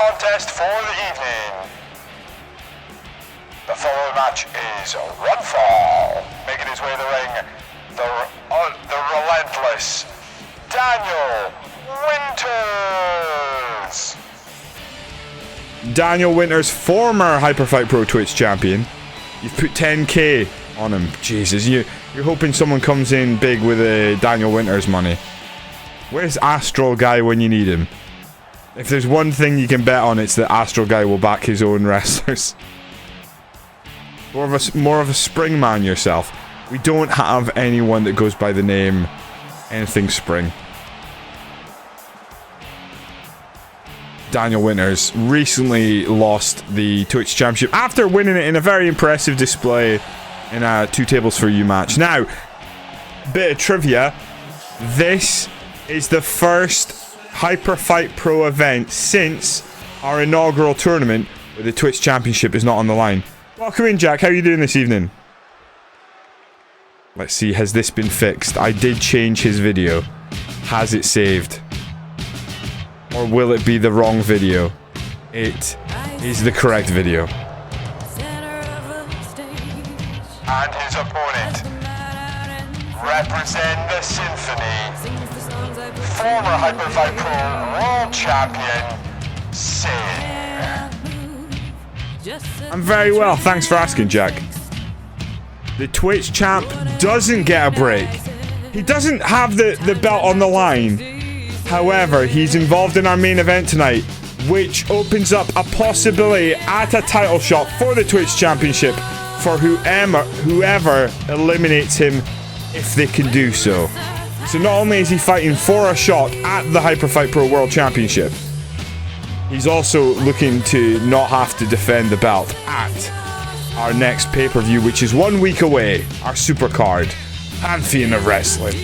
contest for the evening. The following match is one fall. Making his way to the ring, the relentless Daniel Winters. Daniel Winters, former Hyperfight Pro Twitch champion. You've put 10k on him. Jesus, you're hoping someone comes in big with a Daniel Winters money. Where's Astral Guy when you need him? If there's one thing you can bet on, it's that Astral Guy will back his own wrestlers. More of a spring man yourself. We don't have anyone that goes by the name anything Spring. Daniel Winters recently lost the Twitch Championship after winning it in a very impressive display in a 2 tables for you match. Now, bit of trivia. This is the first Hyperfight Pro event since our inaugural tournament where the Twitch Championship is not on the line. Welcome in, Jack. How are you doing this evening? Let's see. Has this been fixed? I did change his video. Has it saved? Or will it be the wrong video? It is the correct video. And his opponent, represent the Symphony, former Hyperfight Pro World Champion, SiNN. I'm very well, thanks for asking, Jack. The Twitch champ doesn't get a break. He doesn't have the belt on the line. However, he's involved in our main event tonight, which opens up a possibility at a title shot for the Twitch Championship for whoever eliminates him, if they can do so. So not only is he fighting for a shot at the Hyperfight Pro World Championship, he's also looking to not have to defend the belt at our next pay-per-view, which is 1 week away, our supercard, Pantheon of Wrestling.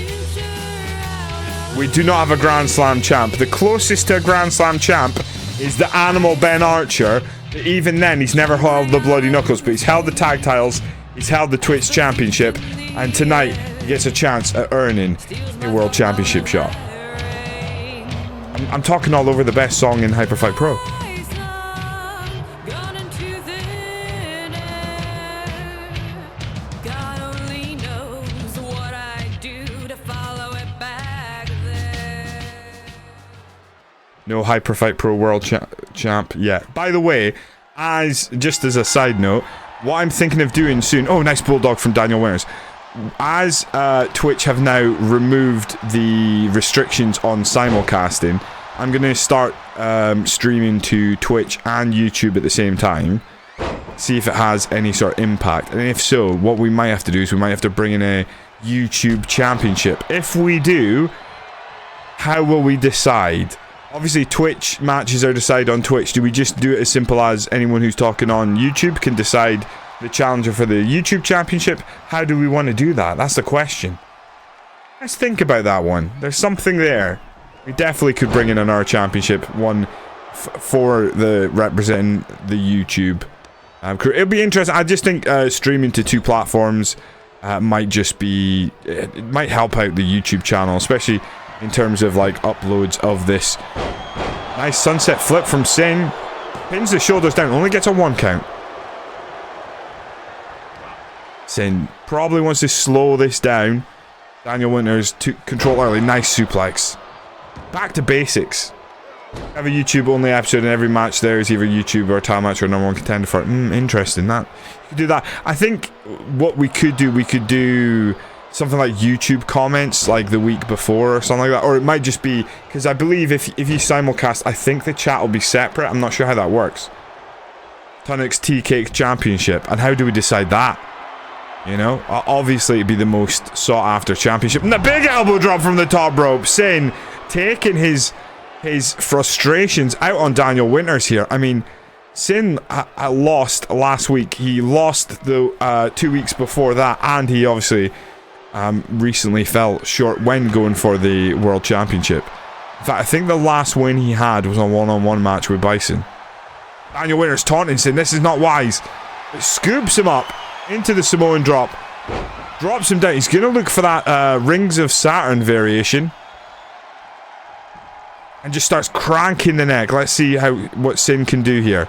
We do not have a Grand Slam champ. The closest to a Grand Slam champ is the Animal Ben Archer. Even then, he's never held the Bloody Knuckles, but he's held the tag titles, he's held the Twitch Championship, and tonight he gets a chance at earning a World Championship shot. I'm talking all over the best song in Hyperfight Pro. No Hyperfight Pro World Champ yet. By the way, just as a side note, what I'm thinking of doing soon... Oh, nice bulldog from Daniel Winters. As Twitch have now removed the restrictions on simulcasting, I'm going to start streaming to Twitch and YouTube at the same time. See if it has any sort of impact. And if so, what we might have to do is we might have to bring in a YouTube Championship. If we do, how will we decide? Obviously, Twitch matches are decided on Twitch. Do we just do it as simple as anyone who's talking on YouTube can decide the challenger for the YouTube Championship? How do we want to do that? That's the question. Let's think about that one. There's something there. We definitely could bring in another championship, one for the representing the YouTube. It'll be interesting. I just think streaming to 2 platforms might just be... It might help out the YouTube channel, especially in terms of like uploads of this. Nice sunset flip from SiNN. Pins the shoulders down. Only gets a 1 count. SiNN probably wants to slow this down. Daniel Winters took control early. Nice suplex. Back to basics. Have a YouTube only episode in every match. There is either YouTube or a title match or #1 contender for it. Interesting. That you could do that. I think what we could do something like YouTube comments like the week before or something like that. Or it might just be, because I believe if you simulcast, I think the chat will be separate. I'm not sure how that works. Tunnix T-Cake Championship. And how do we decide that? You know, obviously it'd be the most sought after championship. And the big elbow drop from the top rope. SiNN taking his frustrations out on Daniel Winters here. I mean, SiNN lost last week. He lost the 2 weeks before that, and he obviously recently fell short when going for the World Championship. In fact, I think the last win he had was a one-on-one match with BISON. Daniel Winters taunting SiNN. This is not wise. It scoops him up into the Samoan drop. Drops him down. He's going to look for that Rings of Saturn variation. and just starts cranking the neck. Let's see what SiNN can do here.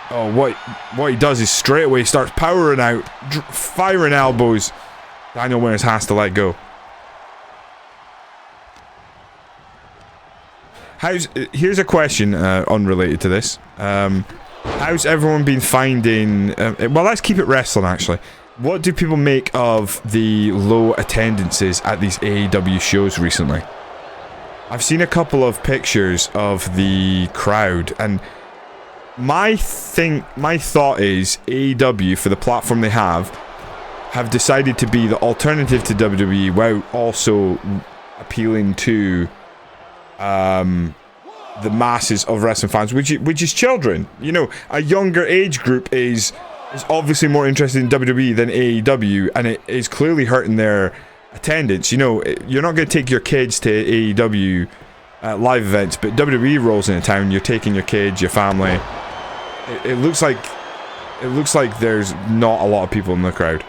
Oh, what he does is straight away starts powering out, firing elbows. Daniel Winters has to let go. Here's a question unrelated to this. How's everyone been finding... well, let's keep it wrestling, actually. What do people make of the low attendances at these AEW shows recently? I've seen a couple of pictures of the crowd, and my thought is AEW, for the platform they have decided to be the alternative to WWE while also appealing to the masses of wrestling fans, which is children. You know, a younger age group is obviously more interested in WWE than AEW, and it is clearly hurting their attendance. You know, you're not going to take your kids to AEW live events, but WWE rolls into town, you're taking your kids, your family. It looks like there's not a lot of people in the crowd.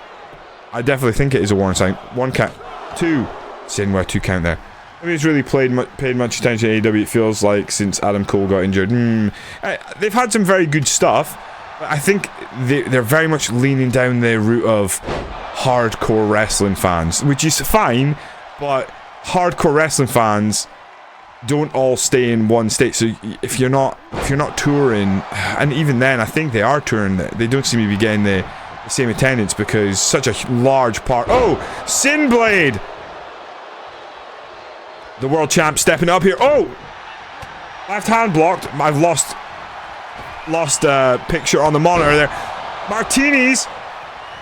I definitely think it is a warning sign. 1 count, 2. SiNN, where 2 count there. I mean, it's really paid much attention to AEW, it feels like, since Adam Cole got injured. They've had some very good stuff, but I think they're very much leaning down the route of hardcore wrestling fans, which is fine, but hardcore wrestling fans don't all stay in one state. So if you're not touring, and even then I think they are touring, they don't seem to be getting the same attendance because such a large part... Oh! SiNN Blade! The world champ stepping up here. Oh! Left hand blocked. I've lost picture on the monitor there. Martinis.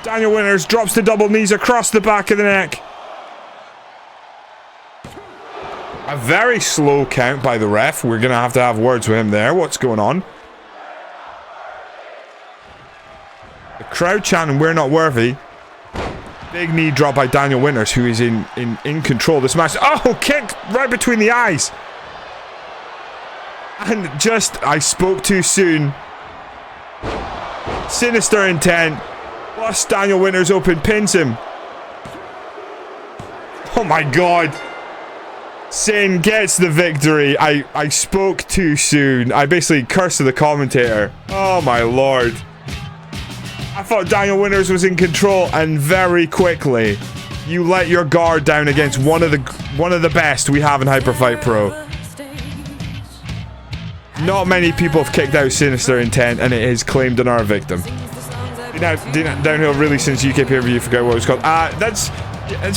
Daniel Winters drops the double knees across the back of the neck. A very slow count by the ref. We're going to have words with him there. What's going on? The crowd chanting, "We're not worthy." Big knee drop by Daniel Winters, who is in control of this match. Oh, kick right between the eyes. And I spoke too soon. Sinister intent. Plus Daniel Winters open, pins him. Oh my god. SiNN gets the victory. I spoke too soon. I basically cursed the commentator. Oh my lord. I thought Daniel Winters was in control, and very quickly you let your guard down against one of the best we have in Hyperfight Pro. Not many people have kicked out Sinister Intent, and it is claimed on our victim. Downhill really since UK pay-per-view, forgot what it was called. That's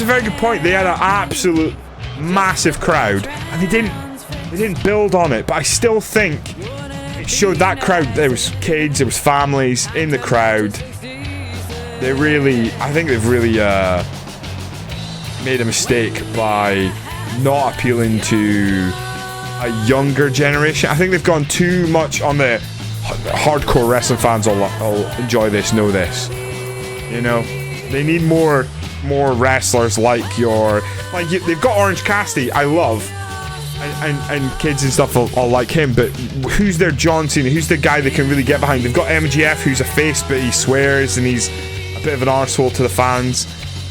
a very good point. They had an absolute massive crowd, and they didn't build on it, but I still think it showed that crowd. There was kids, there was families in the crowd. I think they've really made a mistake by not appealing to a younger generation. I think they've gone too much on the hardcore wrestling fans. I'll enjoy this, know this. You know, they need more wrestlers like they've got Orange Cassidy, I love, and kids and stuff all like him, but who's their John Cena? Who's the guy they can really get behind? They've got MGF, who's a face, but he swears and he's a bit of an arsehole to the fans.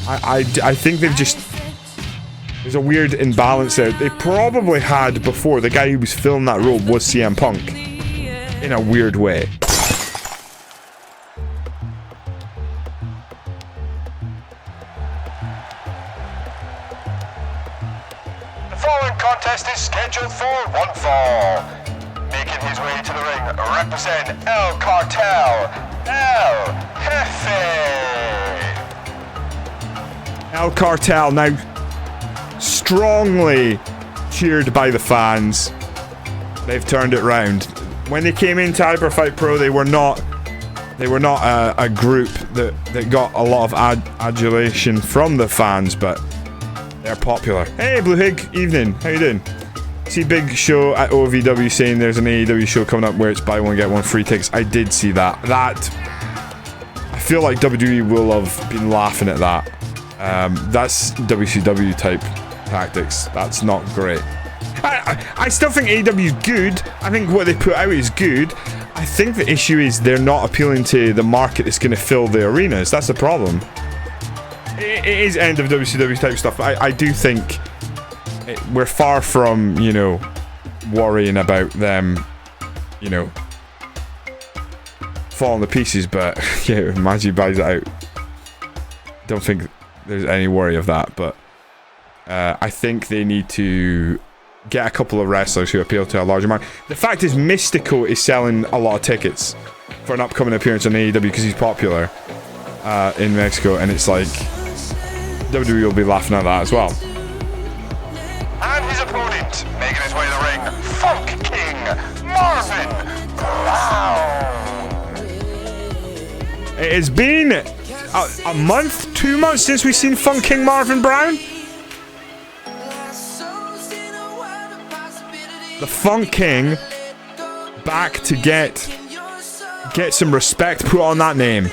I think they've just... There's a weird imbalance there. They probably had before, the guy who was filming that role was CM Punk, in a weird way. The following contest is scheduled for one fall. Making his way to the ring, represent El Cartel, El Jefe. El Cartel now strongly cheered by the fans. They've turned it round. When they came into Hyperfight Pro, they were not a group that got a lot of adulation from the fans, but they're popular. Hey, Blue Hig, evening. How you doing? See Big Show at OVW saying there's an AEW show coming up where it's buy one get one free tickets. I did see that. I feel like WWE will have been laughing at that. That's WCW type tactics. That's not great. I still think AEW is good. I think what they put out is good. I think the issue is they're not appealing to the market that's going to fill the arenas. That's the problem. It is end of WCW type stuff. I do think we're far from, worrying about them, you know, falling to pieces. But yeah, imagine he buys it out. Don't think there's any worry of that. But I think they need to get a couple of wrestlers who appeal to a larger man. The fact is, Mystico is selling a lot of tickets for an upcoming appearance on AEW because he's popular in Mexico, and it's like WWE will be laughing at that as well. And his opponent, making his way to the ring, Funk King, Marvin Brown. It has been a month, 2 months since we've seen Funk King Marvin Brown. The Funk King back to get some respect put on that name.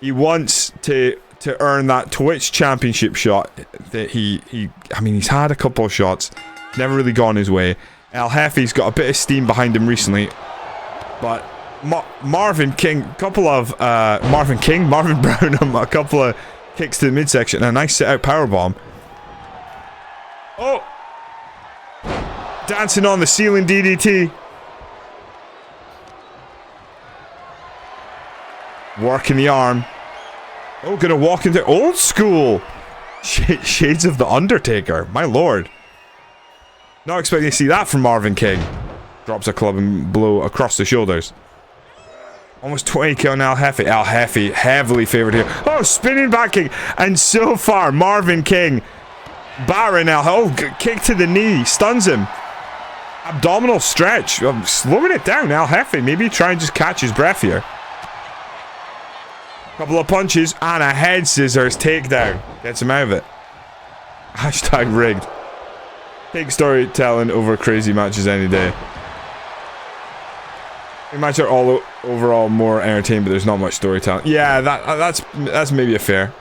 He wants to earn that Twitch championship shot that I mean, he's had a couple of shots, never really gone his way. El Jefe's got a bit of steam behind him recently, but Marvin Brown, a couple of kicks to the midsection, and a nice sit out powerbomb. Oh! Dancing on the ceiling DDT. Working the arm. Oh, gonna walk into old school. Shades of the Undertaker. My lord. Not expecting to see that from Marvin King. Drops a clubbing blow across the shoulders. Almost 20k on El Jefe. El Jefe heavily favored here. Oh, spinning back kick. And so far, Marvin King battering El Jefe. Oh, kick to the knee. Stuns him. Abdominal stretch. Slowing it down. El Jefe maybe try and just catch his breath here. Couple of punches and a head scissors takedown. Gets him out of it. Hashtag rigged. Take storytelling over crazy matches any day. The matches are all overall more entertaining, but there's not much storytelling. Yeah, that's maybe a fair.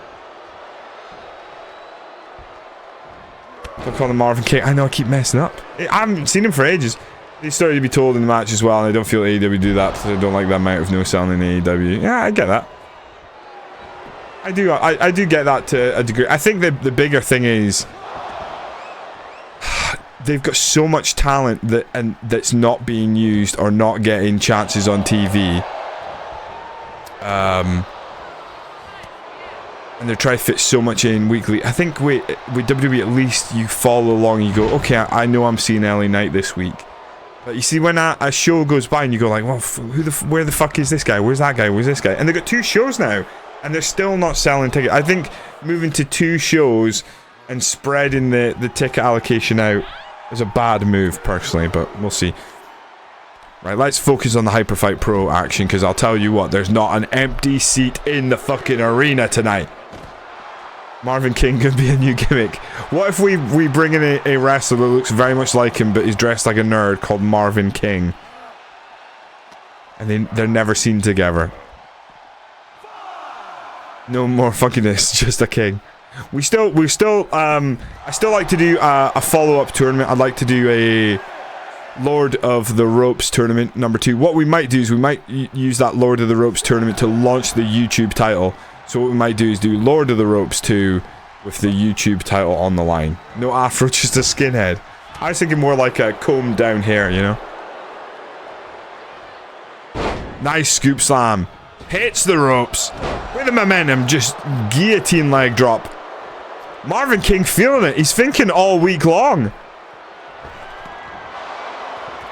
Look on the Marvin King. I know I keep messing up. I haven't seen him for ages. He's started to be told in the match as well, and I don't feel AEW do that, so I don't like that amount of no selling in AEW. Yeah, I get that. I do get that to a degree. I think the bigger thing is they've got so much talent that's not being used or not getting chances on TV. And they're trying to fit so much in weekly. I think with WWE, at least you follow along. You go, okay, I know I'm seeing LA Knight this week. But you see, when a show goes by and you go like, well, where the fuck is this guy? Where's that guy? Where's this guy? And they've got 2 shows now. And they're still not selling tickets. I think moving to 2 shows and spreading the ticket allocation out is a bad move, personally, but we'll see. Right, let's focus on the Hyperfight Pro action, because I'll tell you what, there's not an empty seat in the fucking arena tonight. Marvin King could be a new gimmick. What if we bring in a wrestler that looks very much like him, but is dressed like a nerd, called Marvin King? And they're never seen together. No more funkiness, just a king. I still like to do a follow-up tournament. I'd like to do a Lord of the Ropes tournament number 2. What we might do is we might use that Lord of the Ropes tournament to launch the YouTube title. So what we might do is do Lord of the Ropes 2 with the YouTube title on the line. No afro, just a skinhead. I was thinking more like a comb down hair, you know. Nice scoop slam. Hits the ropes. With the momentum, just guillotine leg drop. Marvin King feeling it. He's thinking all week long.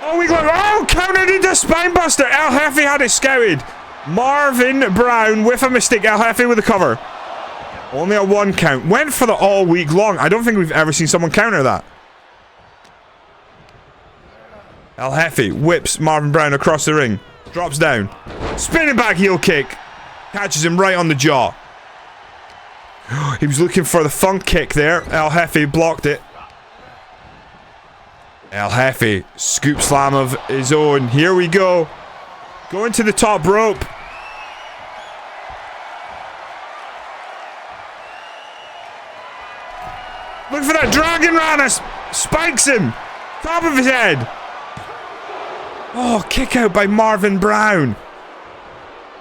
All week long. Oh, countered into spinebuster. El Jefe had it scouted. Marvin Brown with a mistake. El Jefe with a cover. Only a 1 count. Went for the all week long. I don't think we've ever seen someone counter that. El Jefe whips Marvin Brown across the ring. Drops down. Spinning back heel kick. Catches him right on the jaw. He was looking for the funk kick there. El Jefe blocked it. El Jefe, scoop slam of his own. Here we go. Going to the top rope. Look for that Dragon Rana. Spikes him. Top of his head. Oh, kick out by Marvin Brown.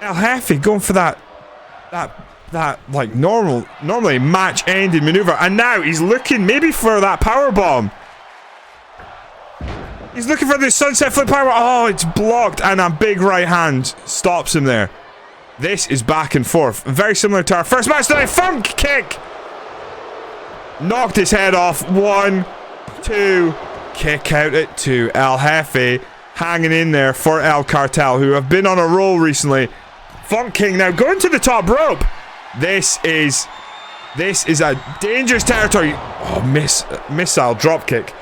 El Jefe going for that like normally match-ending maneuver, and now he's looking maybe for that power bomb. He's looking for the sunset flip power. Oh, it's blocked, and a big right hand stops him there. This is back and forth, very similar to our first match tonight. Funk kick, knocked his head off. 1, 2, kick out at 2. El Jefe hanging in there for El Cartel, who have been on a roll recently. Funk King now going to the top rope. This is a dangerous territory. Oh, missile drop kick.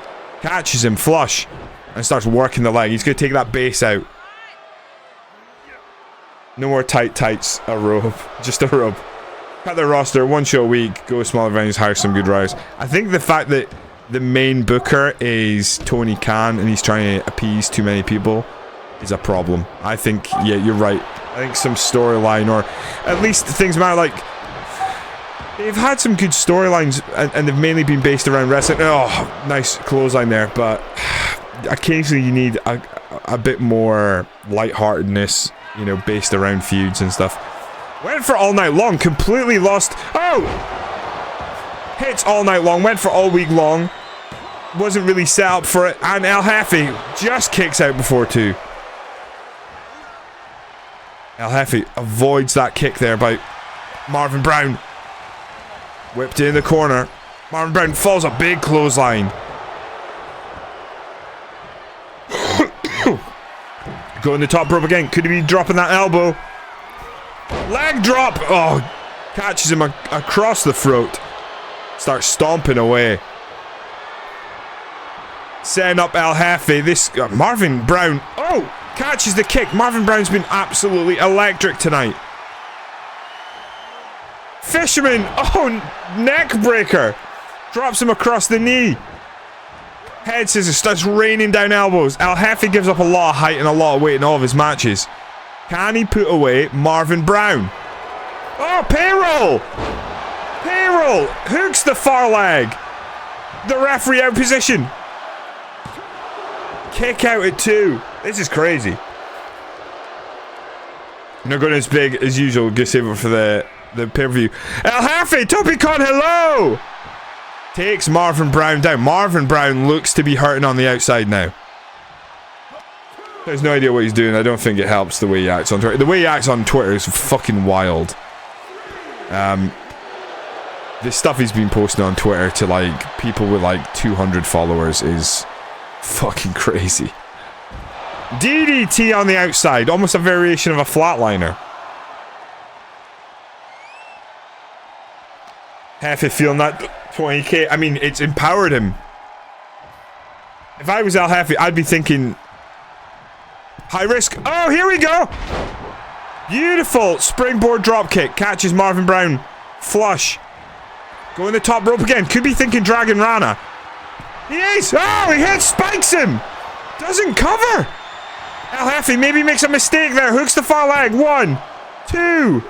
Catches him flush and starts working the leg. He's going to take that base out. No more tights. A rope. Just a rope. Cut their roster. 1 show a week. Go smaller venues. Hire some good riders. I think the fact that the main booker is Tony Khan and he's trying to appease too many people is a problem. I think, yeah, you're right. I think some storyline, or at least things matter. Like, they've had some good storylines, and they've mainly been based around wrestling. Oh, nice clothesline there, but occasionally you need a bit more lightheartedness, you know, based around feuds and stuff. Went for all night long, completely lost. Oh! Hits all night long, went for all week long. Wasn't really set up for it, and El Jefe just kicks out before 2. El Jefe avoids that kick there by Marvin Brown. Whipped in the corner. Marvin Brown falls a big clothesline. Going the top rope again. Could he be dropping that elbow? Leg drop. Oh, catches him across the throat. Starts stomping away. Setting up El Jefe. This Marvin Brown. Oh, catches the kick. Marvin Brown's been absolutely electric tonight. Fisherman. Oh, neck breaker. Drops him across the knee. Head scissors. Starts raining down elbows. El Jefe gives up a lot of height and a lot of weight in all of his matches. Can he put away Marvin Brown? Oh, payroll. Payroll. Hooks the far leg. The referee out position. Kick out at 2. This is crazy. Not going as big as usual. Gonna save it for the pay-per-view. El Jefe, Topicon, hello! Takes Marvin Brown down. Marvin Brown looks to be hurting on the outside now. There's no idea what he's doing. I don't think it helps the way he acts on Twitter. The way he acts on Twitter is fucking wild. The stuff he's been posting on Twitter to like people with like 200 followers is fucking crazy. DDT on the outside, almost a variation of a flatliner. Jefe feeling that 20k. I mean, it's empowered him. If I was El Jefe, I'd be thinking high risk. Oh, here we go. Beautiful springboard drop kick. Catches Marvin Brown. Flush. Going the top rope again. Could be thinking Dragon Rana. He is. Oh, he hits, spikes him. Doesn't cover. El Jefe maybe makes a mistake there. Hooks the far leg. 1, 2,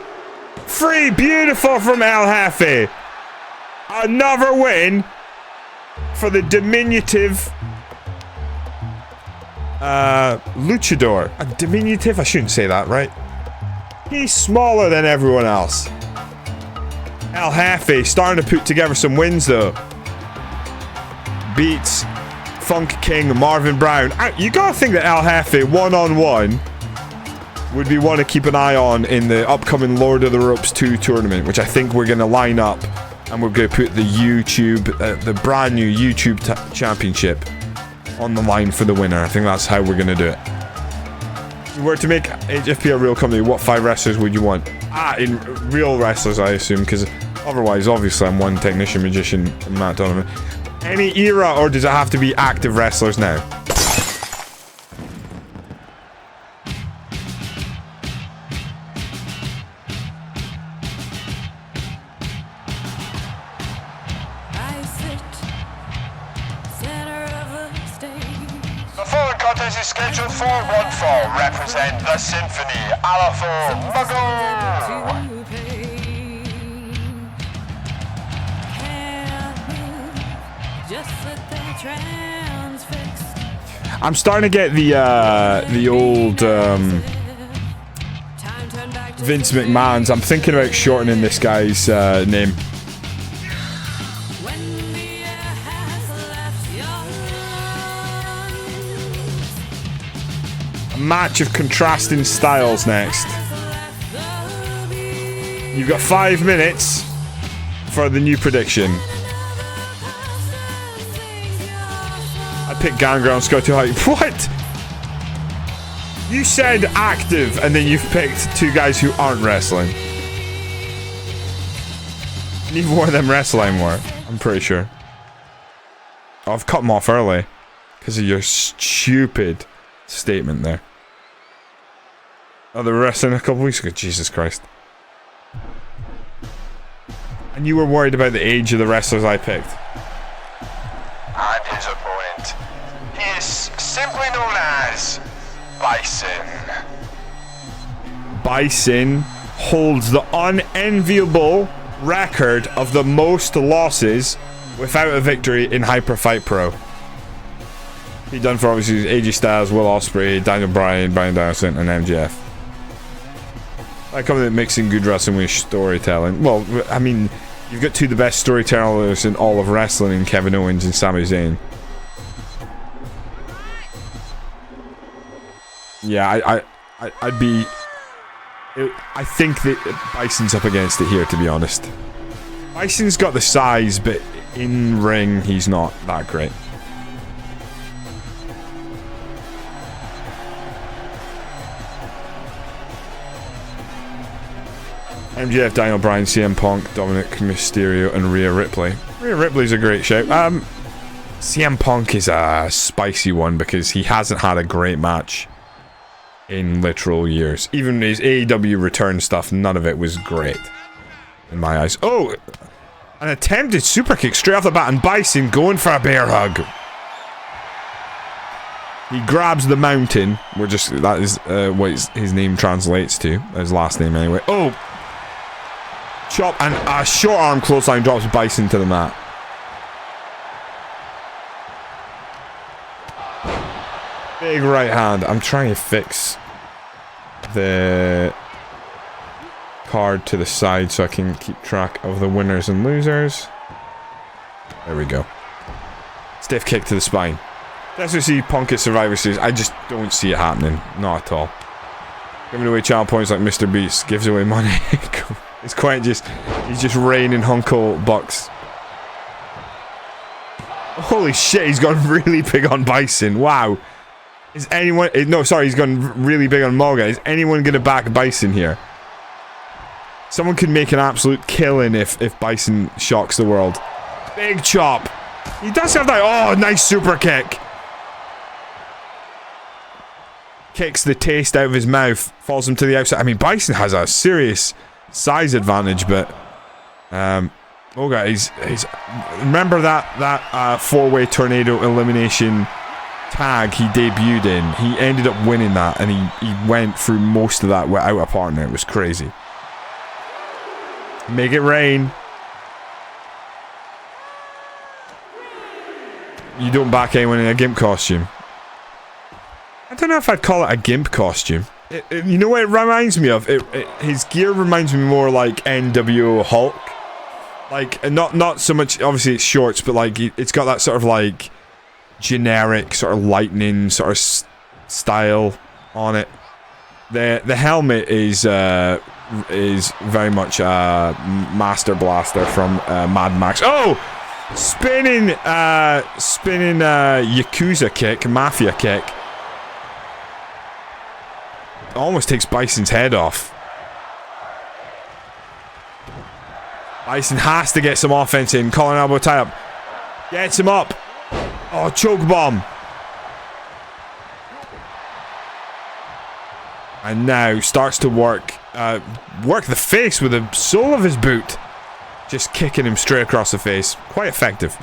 3. Beautiful from El Jefe. Another win for the diminutive luchador. A diminutive? I shouldn't say that, right? He's smaller than everyone else. El Jefe starting to put together some wins though. Beats Funk King Marvin Brown. You gotta think that El Jefe one-on-one would be one to keep an eye on in the upcoming Lord of the Ropes 2 tournament, which I think we're gonna line up, and we're gonna put the YouTube, the brand new YouTube championship on the line for the winner. I think that's how we're gonna do it. If you were to make HFP a real company, what 5 wrestlers would you want? In real wrestlers, I assume, because otherwise, obviously, I'm one technician, magician, and Matt Donovan. Any era, or does it have to be active wrestlers now? The following contest is scheduled for one fall. Represent the Symphony, Alofa, Mauga. I'm starting to get the old Vince McMahon's. I'm thinking about shortening this guy's name? A match of contrasting styles next. You've got 5 minutes for the new prediction. I picked Gangrel and Scott too high. What? You said active and then you've picked 2 guys who aren't wrestling. Neither one of them wrestle anymore, I'm pretty sure. Oh, I've cut them off early because of your stupid statement there. Oh, they were wrestling a couple weeks ago. Jesus Christ. And you were worried about the age of the wrestlers I picked. And his opponent. He is simply known as BISON. BISON holds the unenviable record of the most losses without a victory in Hyper Fight Pro. He done for obviously AJ Styles, Will Ospreay, Daniel Bryan, Brian Danielson, and MJF. I come to mixing good wrestling with storytelling. Well, I mean, you've got 2 of the best storytellers in all of wrestling in Kevin Owens and Sami Zayn. Yeah, I'd be... I think that Bison's up against it here, to be honest. Bison's got the size, but in ring, he's not that great. MJF, Daniel Bryan, CM Punk, Dominic Mysterio, and Rhea Ripley. Rhea Ripley's a great shout. CM Punk is a spicy one because he hasn't had a great match in literal years. Even his AEW return stuff, none of it was great in my eyes. Oh, an attempted super kick straight off the bat, and Bison going for a bear hug. He grabs the mountain. That is what his name translates to. His last name anyway. Oh, chop, and a short arm clothesline drops Bison to the mat. Big right hand. I'm trying to fix the card to the side so I can keep track of the winners and losers. There we go. Stiff kick to the spine. DASÜ Punk at Survivor Series. I just don't see it happening. Not at all. Giving away channel points like Mr. Beast. Gives away money. It's quite just... He's just raining Hunko bucks. Holy shit, he's gone really big on Bison. Wow. Is anyone... No, sorry, he's gone really big on Mauga. Is anyone going to back Bison here? Someone could make an absolute killing if Bison shocks the world. Big chop. He does have that... Oh, nice super kick. Kicks the taste out of his mouth. Falls him to the outside. I mean, Bison has a serious size advantage, but... Mauga, he's... Remember that four-way tornado elimination tag he debuted in? He ended up winning that, and he went through most of that without a partner. It was crazy. Make it rain. You don't back anyone in a gimp costume. I don't know if I'd call it a gimp costume. You know what it reminds me of? His gear reminds me more like NWO Hulk. Like, not so much, obviously it's shorts, but like, it's got that sort of like generic sort of lightning sort of style on it. The helmet is very much a Master Blaster from Mad Max. Oh! Spinning Yakuza kick, Mafia kick. Almost takes Bison's head off. Bison has to get some offense in. Collar elbow tie up. Gets him up. Oh, choke bomb. And now starts to work the face with the sole of his boot. Just kicking him straight across the face. Quite effective.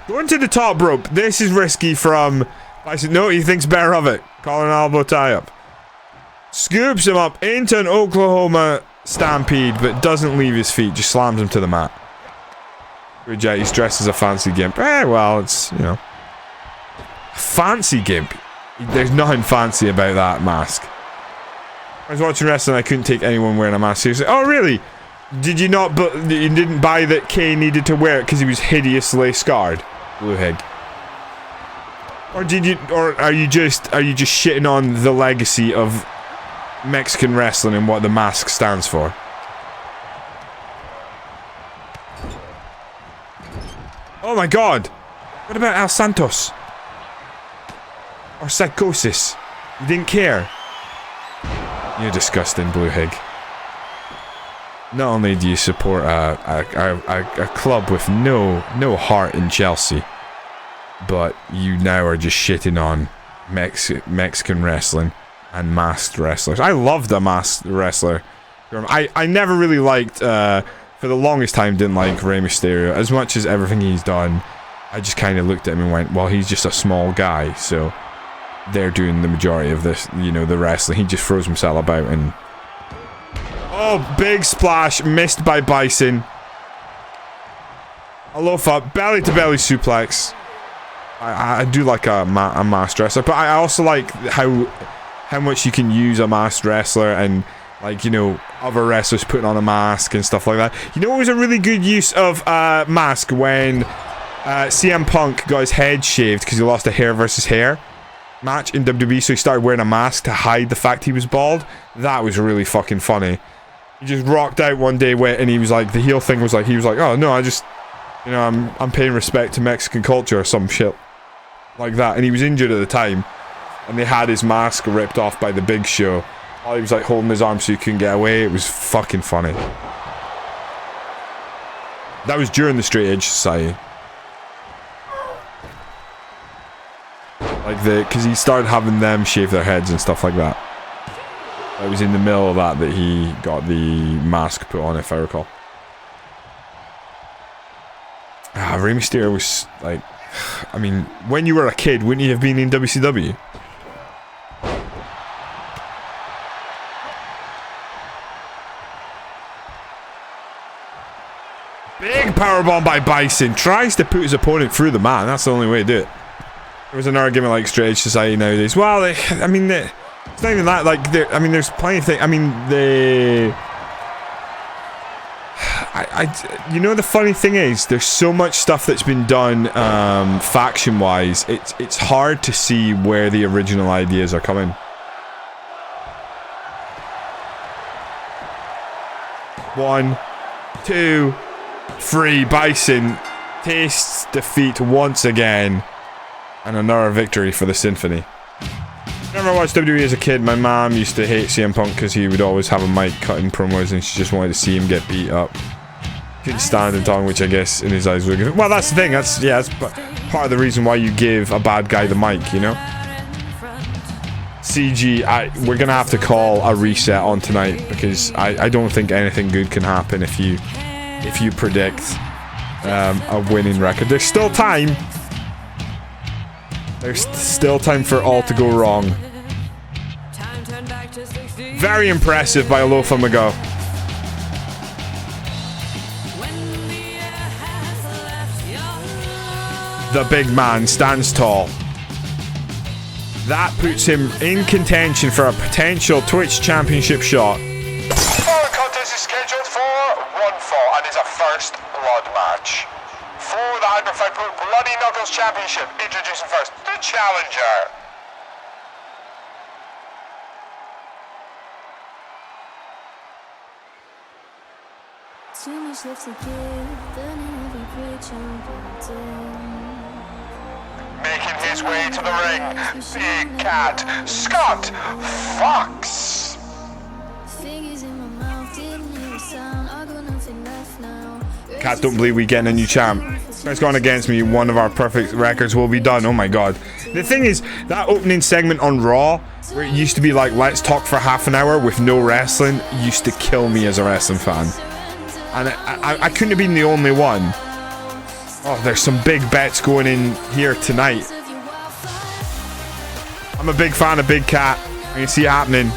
Going to the top rope. This is risky from Bison. No, he thinks better of it. Collar elbow tie up. Scoops him up into an Oklahoma stampede, but doesn't leave his feet. Just slams him to the mat. Good job. He's dressed as a fancy gimp. Well, it's, you know. Fancy gimp. There's nothing fancy about that mask. I was watching wrestling, I couldn't take anyone wearing a mask seriously. Oh, really? Did you not, but you didn't buy that Kay needed to wear it because he was hideously scarred? Blue Hig. Or did you, or are you just shitting on the legacy of Mexican wrestling and what the mask stands for? Oh my god! What about El Santos? Or Psychosis? You didn't care? You're disgusting, Blue Hig. Not only do you support a club with no heart in Chelsea, but you now are just shitting on Mexican wrestling and masked wrestlers. I loved a masked wrestler. I never really liked, for the longest time, didn't like Rey Mysterio. As much as everything he's done, I just kind of looked at him and went, well, he's just a small guy, so they're doing the majority of this, you know, the wrestling. He just throws himself about and... Oh, big splash, missed by Bison. Alofa, belly-to-belly suplex. I do like a masked wrestler, but I also like how much you can use a masked wrestler and, like, you know, other wrestlers putting on a mask and stuff like that. You know what was a really good use of mask? When CM Punk got his head shaved because he lost a hair versus hair match in WWE, so he started wearing a mask to hide the fact he was bald. That was really fucking funny. He just rocked out one day and he was like, the heel thing was like, he was like, oh no, I just, you know, I'm paying respect to Mexican culture or some shit like that. And he was injured at the time, and they had his mask ripped off by the Big Show while he was like holding his arm so he couldn't get away. It was fucking funny. That was during the Straight Edge Society. Like because he started having them shave their heads and stuff like that. It was in the middle of that he got the mask put on, if I recall. Rey Mysterio was like, I mean, when you were a kid, wouldn't you have been in WCW? Big powerbomb by Bison. Tries to put his opponent through the mat. That's the only way to do it. There was an argument like Straight Edge Society nowadays. Well, I mean, it's not even that. Like, I mean, there's plenty of things. I mean, you know, the funny thing is, there's so much stuff that's been done faction-wise. It's hard to see where the original ideas are coming. One, two, three. Bison tastes defeat once again, and another victory for the Symphony. Whenever I watched WWE as a kid, my mom used to hate CM Punk because he would always have a mic cutting promos, and she just wanted to see him get beat up. Couldn't stand and talk, which I guess in his eyes was good. Well, that's the thing. That's part of the reason why you give a bad guy the mic, you know. CG, we're gonna have to call a reset on tonight because I don't think anything good can happen if you predict a winning record. There's still time. There's still time for all to go wrong. Very impressive by Alofa Mauga. The big man stands tall. That puts him in contention for a potential Twitch Championship shot. The following contest is scheduled for one fall and is a first blood match. For the Hyperfight Pro Bloody Knuckles Championship, introducing first the challenger. Too much left to give, burning every bridge I'm building. Making his way to the ring, Big Cat Scott Fox. Fingers in my mouth, didn't hear a sound. I got nothing left now. Cat, don't believe we getting a new champ. That's gone against me. One of our perfect records will be done. Oh my god. The thing is, that opening segment on Raw, where it used to be like, let's talk for half an hour with no wrestling, used to kill me as a wrestling fan. And I couldn't have been the only one. Oh, there's some big bets going in here tonight. I'm a big fan of Big Cat. I can see it happening.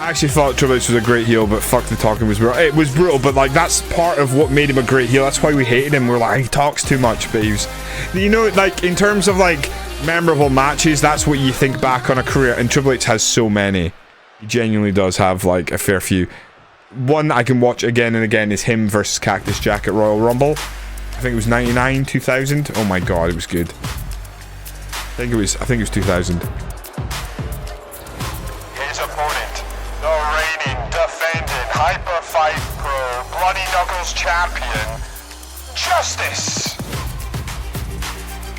I actually thought Triple H was a great heel, but fuck, the talking was brutal. It was brutal, but like that's part of what made him a great heel. That's why we hated him. We're like, he talks too much, but he was, you know, like in terms of like memorable matches, that's what you think back on a career. And Triple H has so many. He genuinely does have like a fair few. one that I can watch again and again is him versus Cactus Jack at Royal Rumble. I think it was 99, 2000. Oh my god, it was good. I think it was 2000. His opponent, the reigning, defending, Hyper Fight Pro, Bloody Knuckles champion, Justice.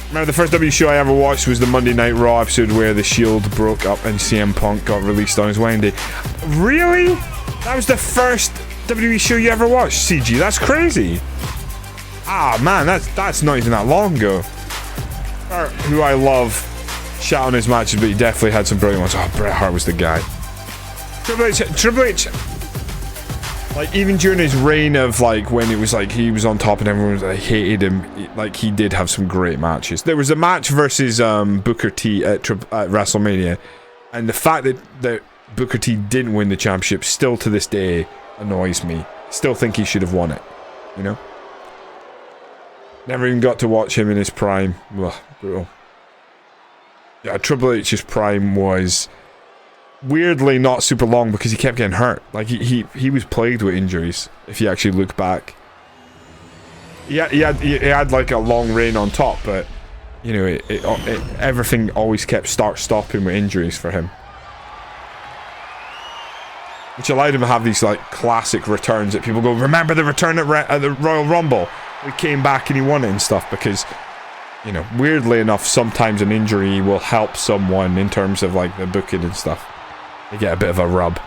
Remember, the first W show I ever watched was the Monday Night Raw episode where the Shield broke up and CM Punk got released on his wedding day. Really? That was the first WWE show you ever watched, CG? That's crazy. Ah, man, that's not even that long ago. Who I love, shout on his matches, but he definitely had some brilliant ones. Oh, Bret Hart was the guy. Triple H, like, even during his reign of, like, when it was, like, he was on top and everyone was, like, hated him, like, he did have some great matches. There was a match versus Booker T at WrestleMania, and the fact that Booker T didn't win the championship still to this day annoys me. Still think he should have won it, you know? Never even got to watch him in his prime. Ugh, brutal. Yeah, Triple H's prime was weirdly not super long because he kept getting hurt. Like, he was plagued with injuries, if you actually look back. He had like a long reign on top, but, you know, everything always kept start-stopping with injuries for him. Which allowed him to have these, like, classic returns that people go, remember the return at the Royal Rumble? We came back and he won it and stuff, because, you know, weirdly enough, sometimes an injury will help someone in terms of, like, the booking and stuff. They get a bit of a rub.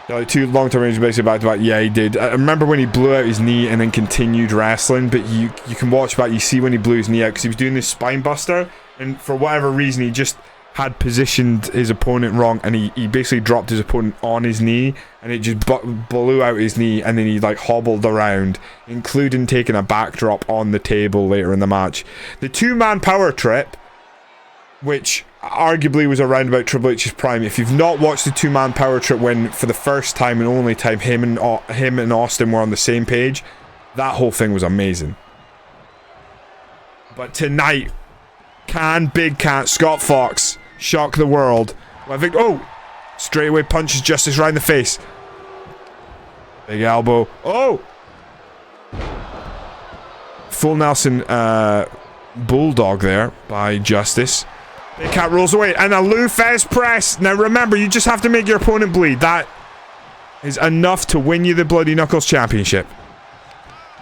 Like, 2 long-term injuries basically back-to-back. Yeah, he did. I remember when he blew out his knee and then continued wrestling, but you can watch back, you see when he blew his knee out, because he was doing this spine buster, and for whatever reason, he just had positioned his opponent wrong, and he basically dropped his opponent on his knee, and it just blew out his knee, and then he, like, hobbled around, including taking a backdrop on the table later in the match. The 2-man power trip, which arguably was around about Triple H's prime. If you've not watched the 2-man power trip when, for the first time and only time, him and Austin were on the same page, that whole thing was amazing. But tonight, can Big Cat Scott Fox shock the world? Oh! Straight away punches Justice right in the face. Big elbow. Oh! Full Nelson Bulldog there by Justice. Big Cat rolls away. And a Lou-Fez press. Now remember, you just have to make your opponent bleed. That is enough to win you the Bloody Knuckles Championship.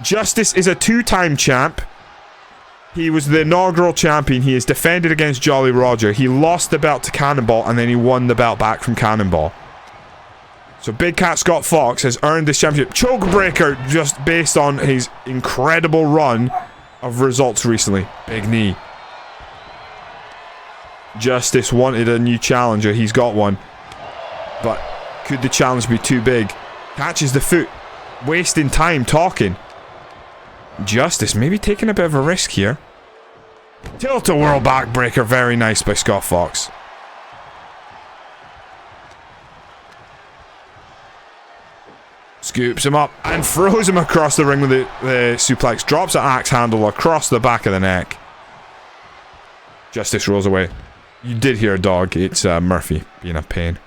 Justice is a 2-time champ. He was the inaugural champion. He has defended against Jolly Roger. He lost the belt to Cannonball, and then he won the belt back from Cannonball. So Big Cat Scott Fox has earned this championship. Choke breaker, just based on his incredible run of results recently. Big knee. Justice wanted a new challenger. He's got one. But could the challenge be too big? Catches the foot. Wasting time talking. Justice maybe taking a bit of a risk here. Tilt-a-whirl backbreaker. Very nice by Scott Fox. Scoops him up and throws him across the ring with the suplex. Drops an axe handle across the back of the neck. Justice rolls away. You did hear a dog. It's Murphy being a pain.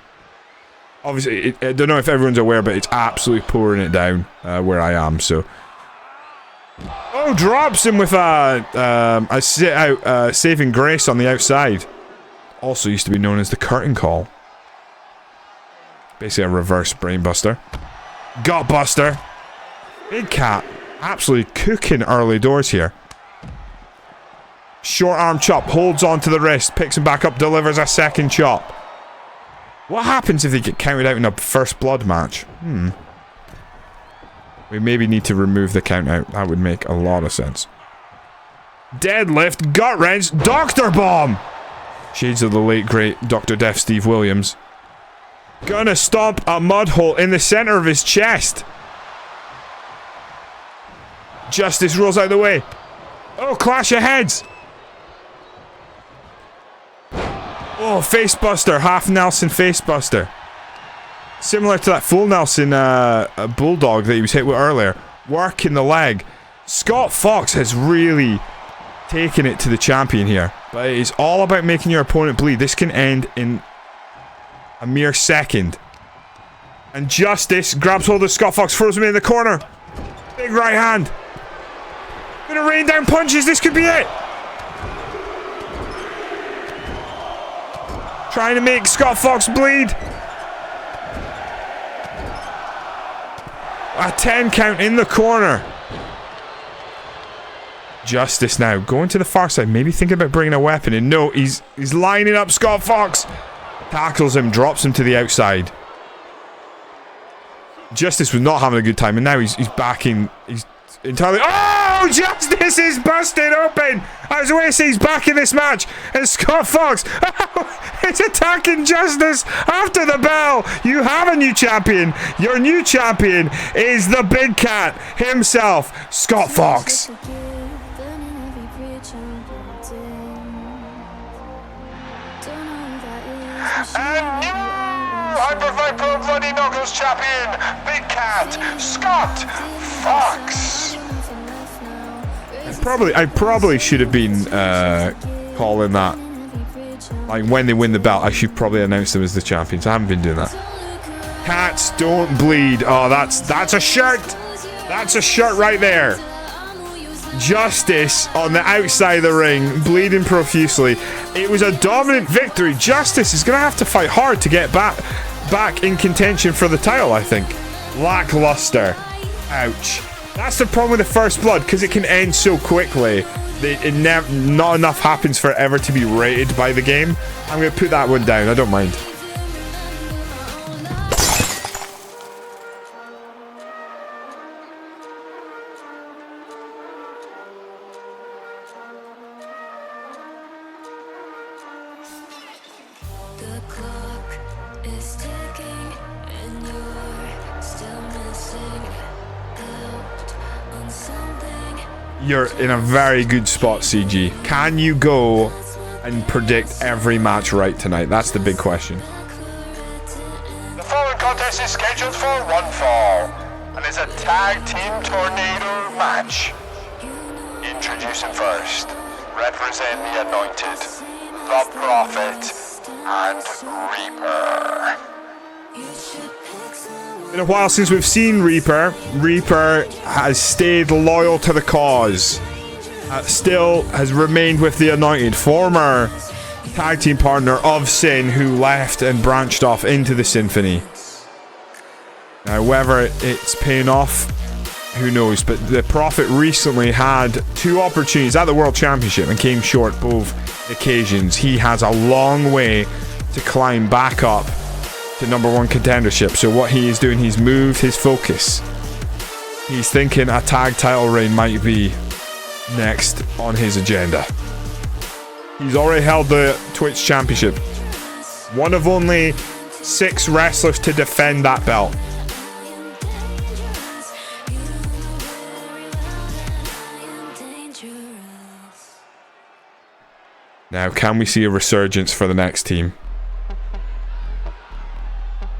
Obviously, I don't know if everyone's aware, but it's absolutely pouring it down where I am, so... Oh, drops him with a sit-out saving grace on the outside. Also used to be known as the curtain call. Basically a reverse brainbuster. Gutbuster. Big Cat absolutely cooking early doors here. Short arm chop, holds on to the wrist, picks him back up, delivers a second chop. What happens if they get counted out in a first blood match? We maybe need to remove the count out. That would make a lot of sense. Deadlift, gut wrench, Dr. Bomb! Shades of the late great Dr. Death Steve Williams. Gonna stomp a mud hole in the center of his chest. Justice rolls out of the way. Oh, clash of heads. Oh, facebuster, half Nelson facebuster. Similar to that full Nelson bulldog that he was hit with earlier. Working the leg. Scott Fox has really taken it to the champion here. But it is all about making your opponent bleed. This can end in a mere second. And Justice grabs hold of Scott Fox, throws him in the corner. Big right hand. Gonna rain down punches. This could be it. Trying to make Scott Fox bleed. A 10 count in the corner. Justice now going to the far side, maybe thinking about bringing a weapon in. No, he's lining up Scott Fox. Tackles him, drops him to the outside. Justice was not having a good time, and now he's backing. He's entirely. Oh, Justice is busted open. I was going to say he's back in this match, and Scott Fox is attacking Justice after the bell. You have a new champion. Your new champion is the big cat himself, Scott Fox. And new Hyperfight Pro Bloody Knuckles champion, Big Cat, Scott Fox. I probably should have been calling that. Like when they win the belt, I should probably announce them as the champions. I haven't been doing that. Cats don't bleed. Oh, that's a shirt. That's a shirt right there. Justice on the outside of the ring, bleeding profusely. It was a dominant victory. Justice is going to have to fight hard to get back in contention for the title, I think. Lackluster. Ouch. That's the problem with the First Blood, because it can end so quickly. Not enough happens for it ever to be rated by the game. I'm going to put that one down. I don't mind. You're in a very good spot, CG. Can you go and predict every match right tonight? That's the big question. The following contest is scheduled for one fall, and is a tag team tornado match. Introducing first, represent the Anointed, the Prophet, and Reaper. Been a while since we've seen Reaper. Reaper has stayed loyal to the cause. Still has remained with the Anointed, former tag team partner of SiNN, who left and branched off into the Symphony. Now, whether it's paying off, who knows? But the Prophet recently had 2 opportunities at the World Championship and came short both occasions. He has a long way to climb back up to #1 contendership. So what he is doing, he's moved his focus. He's thinking a tag title reign might be next on his agenda. He's already held the Twitch Championship. One of only 6 wrestlers to defend that belt. Now, can we see a resurgence for the next team?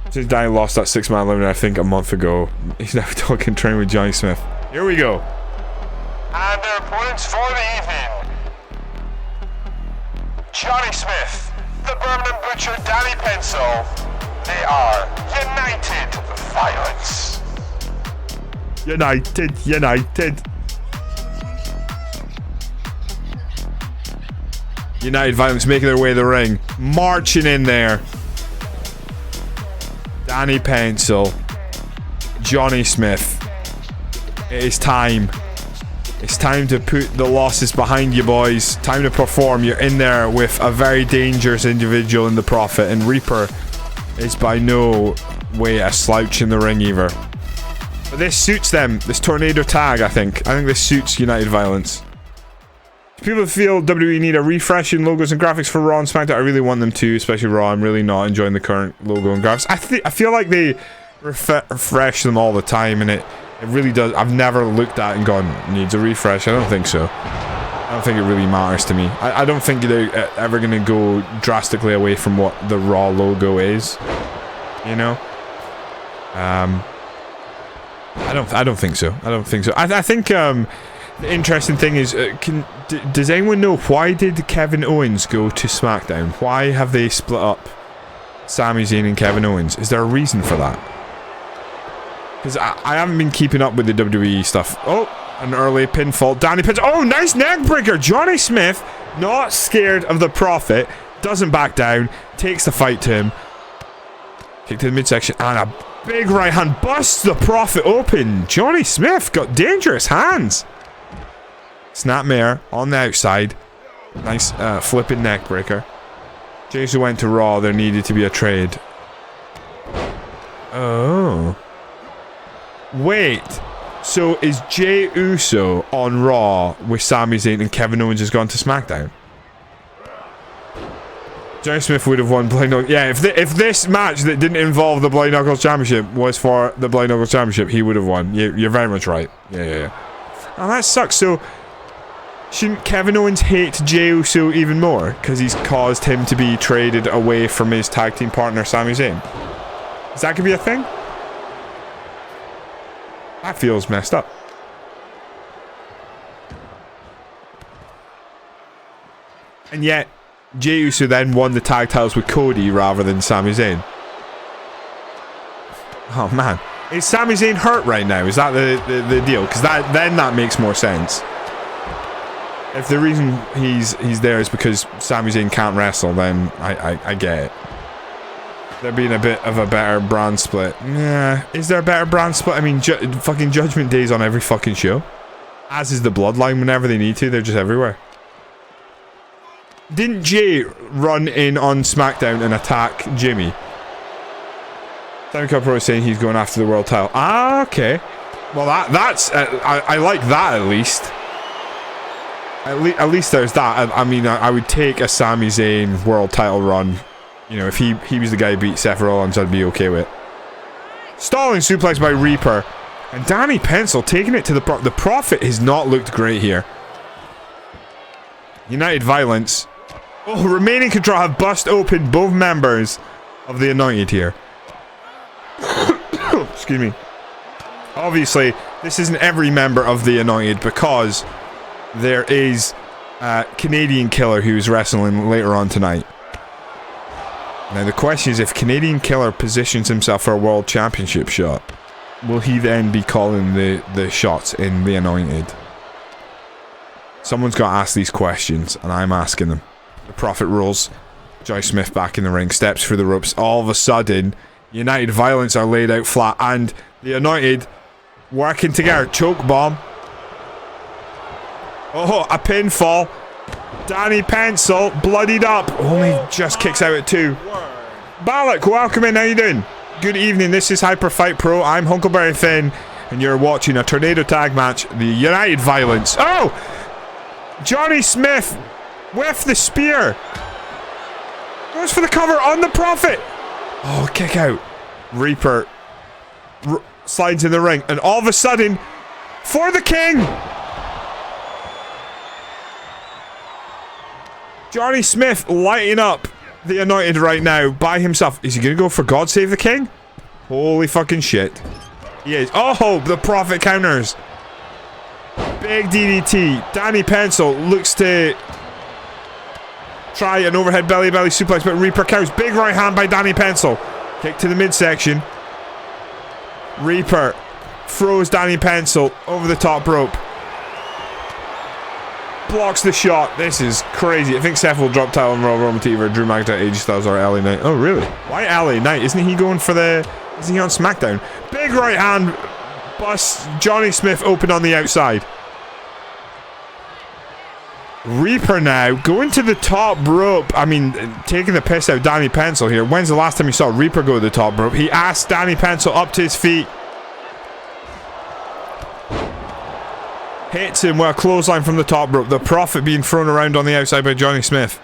Since Danny lost that 6-man limit, I think a month ago, he's now talking training with Johnny Smith. Here we go. And their opponents for the evening: Johnny Smith, the Birmingham Butcher, Danny Pencil. They are United Violence. United. United Violence making their way to the ring. Marching in there. Danny Pencil, Johnny Smith. It is time. It's time to put the losses behind you, boys. Time to perform. You're in there with a very dangerous individual in the Prophet, and Reaper is by no way a slouch in the ring either. But this suits them. This tornado tag, I think. I think this suits United Violence. People feel WWE need a refresh in logos and graphics for Raw and SmackDown. I really want them to, especially Raw. I'm really not enjoying the current logo and graphics. I feel like they refresh them all the time, and it really does. I've never looked at it and gone, needs a refresh. I don't think so. I don't think it really matters to me. I don't think they're ever going to go drastically away from what the Raw logo is. You know? I don't think so. I think the interesting thing is, does anyone know why did Kevin Owens go to SmackDown? Why have they split up Sami Zayn and Kevin Owens? Is there a reason for that? Because I haven't been keeping up with the WWE stuff. Oh, an early pinfall. Danny Pins. Oh, nice neck breaker. Johnny Smith, not scared of the Prophet. Doesn't back down. Takes the fight to him. Kick to the midsection. And a big right hand busts the Prophet open. Johnny Smith got dangerous hands. Snapmare on the outside. Nice flipping neck breaker. Jey Uso went to Raw. There needed to be a trade. Oh. Wait. So is Jey Uso on Raw with Sami Zayn and Kevin Owens has gone to SmackDown? Johnny Smith would have won Blind Knuckles. Yeah, if this match that didn't involve the Blind Knuckles Championship was for the Blind Knuckles Championship, he would have won. You're very much right. Yeah. Oh, that sucks. So, shouldn't Kevin Owens hate Jey Uso even more? Because he's caused him to be traded away from his tag team partner, Sami Zayn? Is that going to be a thing? That feels messed up. And yet, Jey Uso then won the tag titles with Cody rather than Sami Zayn. Oh man, is Sami Zayn hurt right now? Is that the deal? Because then that makes more sense. If the reason he's there is because Sami Zayn can't wrestle, then I get it. There being a bit of a better brand split. Yeah, is there a better brand split? I mean, fucking Judgment Day's on every fucking show. As is the Bloodline whenever they need to. They're just everywhere. Didn't Jay run in on SmackDown and attack Jimmy? Takeo Pro is saying he's going after the world title. Ah, okay. Well, that's I like that at least. At least there's that. I mean, I would take a Sami Zayn world title run. You know, if he was the guy who beat Seth Rollins, I'd be okay with it. Stalling suplex by Reaper. And Danny Pencil taking it to the Prophet. The Prophet has not looked great here. United Violence. Oh, remaining control have bust open both members of the Anointed here. Excuse me. Obviously, this isn't every member of the Anointed because there is a Canadian Killer who's wrestling later on tonight. Now the question is, if Canadian Killer positions himself for a World Championship shot, will he then be calling the shots in the Anointed? Someone's got to ask these questions, and I'm asking them. The Prophet rolls Joy Smith back in the ring, steps through the ropes. All of a sudden, United Violence are laid out flat, and the Anointed working together. Choke bomb. Oh, a pinfall. Danny Pencil bloodied up. Only just kicks out at 2. Balak, welcome in. How you doing? Good evening. This is Hyper Fight Pro. I'm Huckleberry Finn, and you're watching a tornado tag match. The United Violence. Oh! Johnny Smith with the spear. Goes for the cover on the Prophet. Oh, kick out. Reaper slides in the ring, and all of a sudden, for the King. Johnny Smith lighting up the Anointed right now by himself. Is he going to go for God Save the King? Holy fucking shit. He is. Oh, the Prophet counters. Big DDT. Danny Pencil looks to try an overhead belly suplex, but Reaper counters. Big right hand by Danny Pencil. Kick to the midsection. Reaper throws Danny Pencil over the top rope. Blocks the shot. This is crazy. I think Seth will drop title on Roman TV, Drew McIntyre, AJ Styles, or LA Knight. Oh, really? Why LA Knight? Isn't he going for the... Isn't he on SmackDown? Big right hand busts Johnny Smith open on the outside. Reaper now going to the top rope. I mean, taking the piss out Danny Pencil here. When's the last time you saw Reaper go to the top rope? He asked Danny Pencil up to his feet. Hits him with a clothesline from the top rope. The Prophet being thrown around on the outside by Johnny Smith.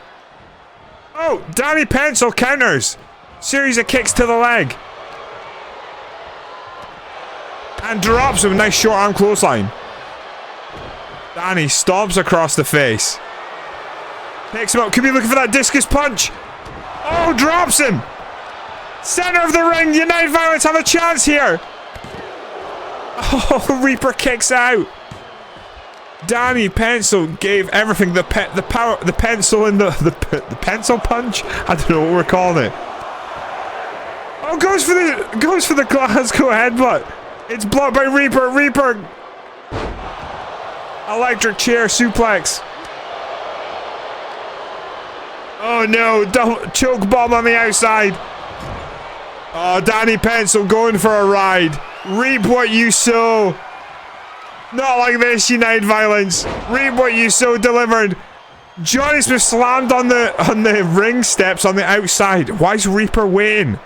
Oh, Danny Pencil counters. Series of kicks to the leg. And drops him. Nice short arm clothesline. Danny stomps across the face. Picks him up. Could be looking for that discus punch. Oh, drops him. Center of the ring. United Violence have a chance here. Oh, Reaper kicks out. Danny Pencil gave everything. The power, the pencil, and the pencil punch. I don't know what we're calling it. Oh, goes for the Glasgow headbutt. It's blocked by Reaper. Reaper. Electric chair suplex. Oh no, double choke bomb on the outside. Oh, Danny Pencil going for a ride. Reap what you sow. Not like this, United Violence. Reap what you sow delivered. Johnny Smith slammed on the ring steps on the outside. Why is Reaper waiting?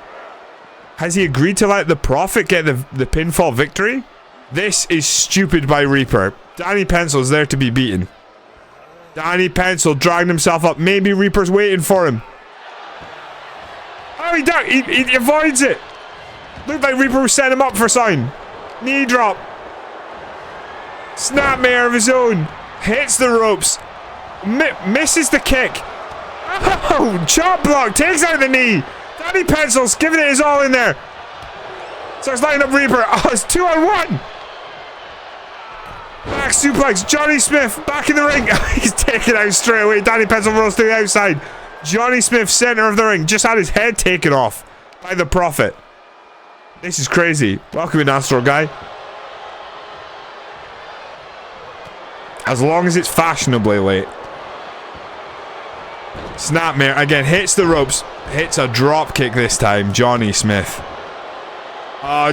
Has he agreed to let the Prophet get the pinfall victory? This is stupid by Reaper. Danny Pencil's there to be beaten. Danny Pencil dragging himself up. Maybe Reaper's waiting for him. Oh, he avoids it. Looked like Reaper was setting him up for something. Knee drop. Snapmare of his own. Hits the ropes. Misses the kick. Oh, chop block. Takes out the knee. Danny Pencil's giving it his all in there. Starts lining up Reaper. Oh, it's 2-on-1. Back suplex. Johnny Smith back in the ring. He's taken out straight away. Danny Pencil rolls to the outside. Johnny Smith, center of the ring. Just had his head taken off by the Prophet. This is crazy. Welcome in, Astro Guy. As long as it's fashionably late. Snapmare again, hits the ropes. Hits a drop kick this time. Johnny Smith.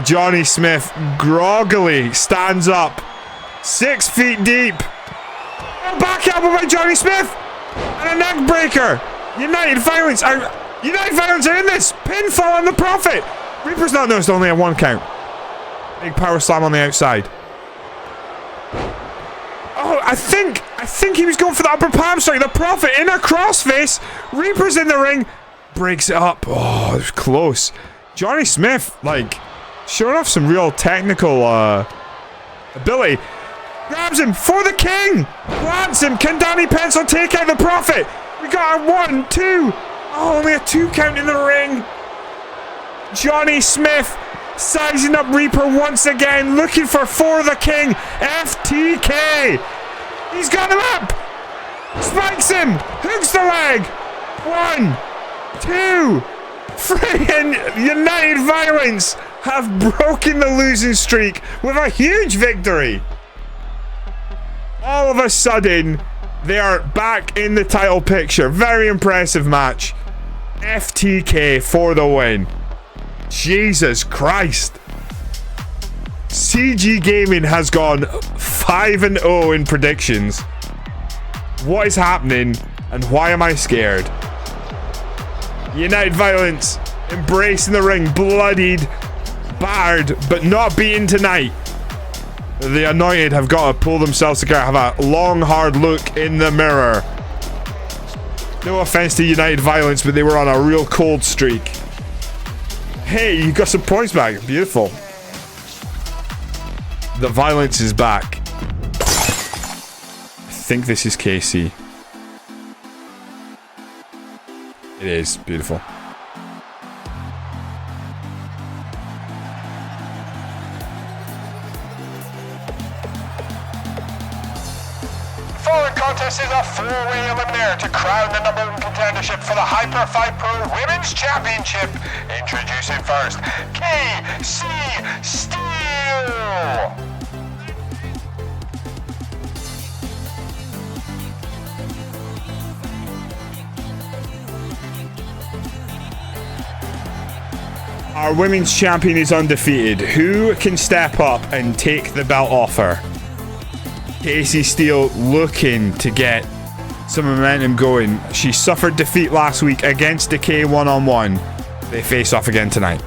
Johnny Smith groggily stands up. 6 feet deep. Back elbow by Johnny Smith. And a neck breaker. United Violence are in this. Pinfall on the Prophet. Reaper's not noticed, only a 1 count. Big power slam on the outside. Oh, I think he was going for the upper palm strike. The Prophet in a crossface. Reaper's in the ring. Breaks it up. Oh, it was close. Johnny Smith, like, showing off some real technical ability. Grabs him for the king. Plants him. Can Danny Pencil take out the Prophet? We got a 1, 2. Oh, only a 2 count in the ring. Johnny Smith sizing up Reaper once again, looking for the king. FTK. He's got him up. Spikes him. Hooks the leg. 1, 2. Friggin' United Violence have broken the losing streak with a huge victory. All of a sudden, they are back in the title picture. Very impressive match. FTK for the win. Jesus Christ. CG Gaming has gone 5-0 in predictions. What is happening and why am I scared? United Violence embracing the ring, bloodied, battered, but not beaten tonight. The Anointed have got to pull themselves together, have a long, hard look in the mirror. No offense to United Violence, but they were on a real cold streak. Hey, you got some points back. Beautiful. The Violence is back. I think this is KC. It is. Beautiful. Following contest is a 4-way eliminator to crown the #1 contendership for the Hyper Fight Pro Women's Championship. Introducing first, KC Steel. Our women's champion is undefeated. Who can step up and take the belt off her? KC Steel looking to get some momentum going. She suffered defeat last week against Decay 1-on-1. They face off again tonight.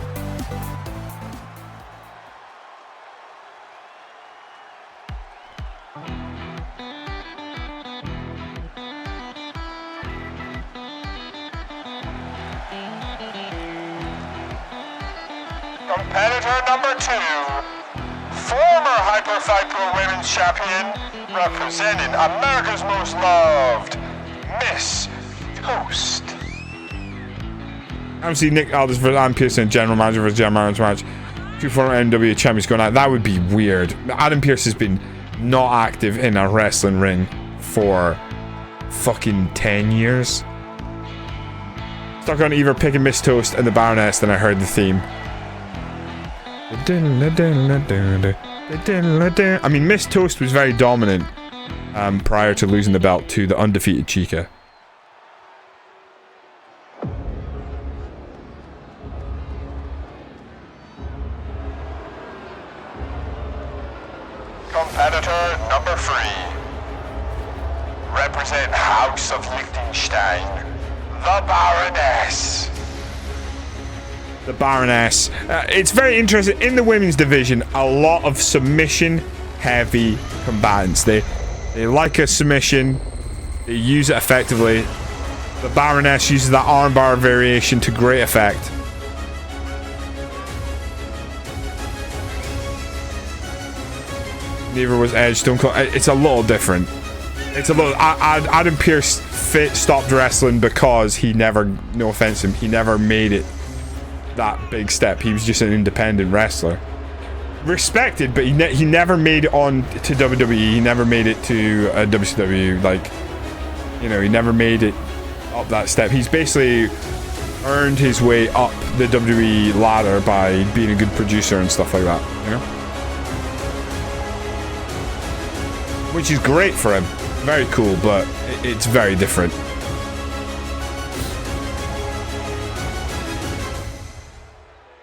Competitor number 2, former Hyper Fight Pro Women's Champion, representing America's Most Loved, Miss Toast. I'm seeing Nick Aldis versus Adam Pearson, general manager versus general manager match. 2 former NWA champions going out. That would be weird. Adam Pearce has been not active in a wrestling ring for fucking 10 years. Stuck on either picking Miss Toast and the Baroness, then I heard the theme. I mean, Miss Toast was very dominant prior to losing the belt to the undefeated Chica. Competitor number 3. Represent House of Liechtenstein, the Baroness. The Baroness. It's very interesting. In the women's division, a lot of submission-heavy combatants. They like a submission. They use it effectively. The Baroness uses that armbar variation to great effect. Neither was Edge. Stone Cold. It's a little different. It's a little. Adam Pearce stopped wrestling because he never. No offense to him. He never made it that big step. He was just an independent wrestler, respected, but he never made it on to WWE. He never made it to WCW. Like, you know, he never made it up that step. He's basically earned his way up the WWE ladder by being a good producer and stuff like that, you know, which is great for him. Very cool, but it's very different.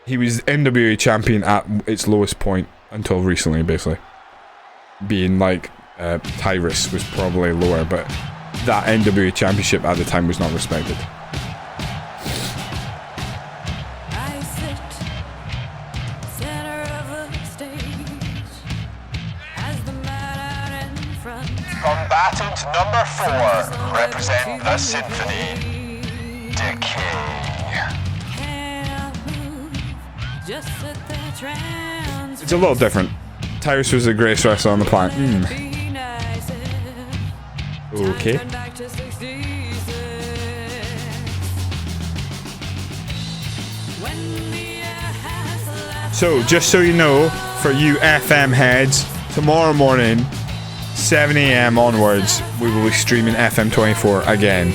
He was NWA champion at its lowest point until recently, basically. Being like, Tyrus was probably lower, but that NWA championship at the time was not respected. Combatant number 4. Represent the Symphony, Decay. It's a little different. Tyrus was the greatest wrestler on the planet. Okay. So, just so you know, for you FM heads, tomorrow morning, 7 AM onwards, we will be streaming FM24 again.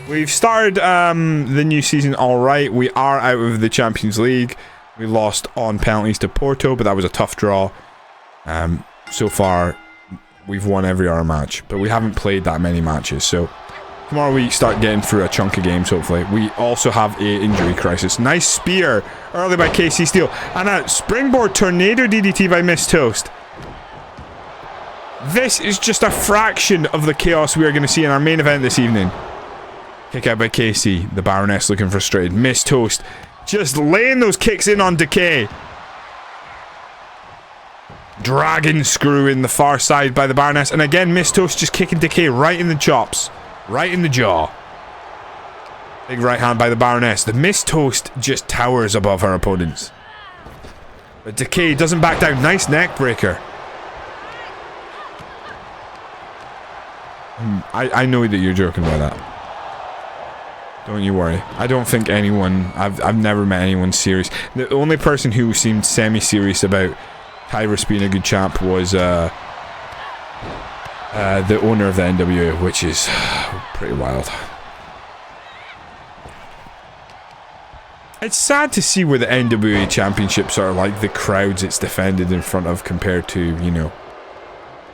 We've started the new season alright. We are out of the Champions League. We lost on penalties to Porto, but that was a tough draw. So far, we've won every other match, but we haven't played that many matches. So tomorrow we start getting through a chunk of games, hopefully. We also have a injury crisis. Nice spear early by KC Steel. And a springboard tornado DDT by Miss Toast. This is just a fraction of the chaos we are going to see in our main event this evening. Kick out by KC. The Baroness looking frustrated. Miss Toast just laying those kicks in on Decay. Dragon screw in the far side by the Baroness. And again, Miss Toast just kicking Decay right in the chops. Right in the jaw. Big right hand by the Baroness. The Miss Toast just towers above her opponents. But Decay doesn't back down. Nice neck breaker. I know that you're joking about that. Don't you worry. I don't think anyone... I've never met anyone serious. The only person who seemed semi-serious about Tyrus being a good champ was the owner of the NWA, which is pretty wild. It's sad to see where the NWA championships are like the crowds it's defended in front of compared to, you know...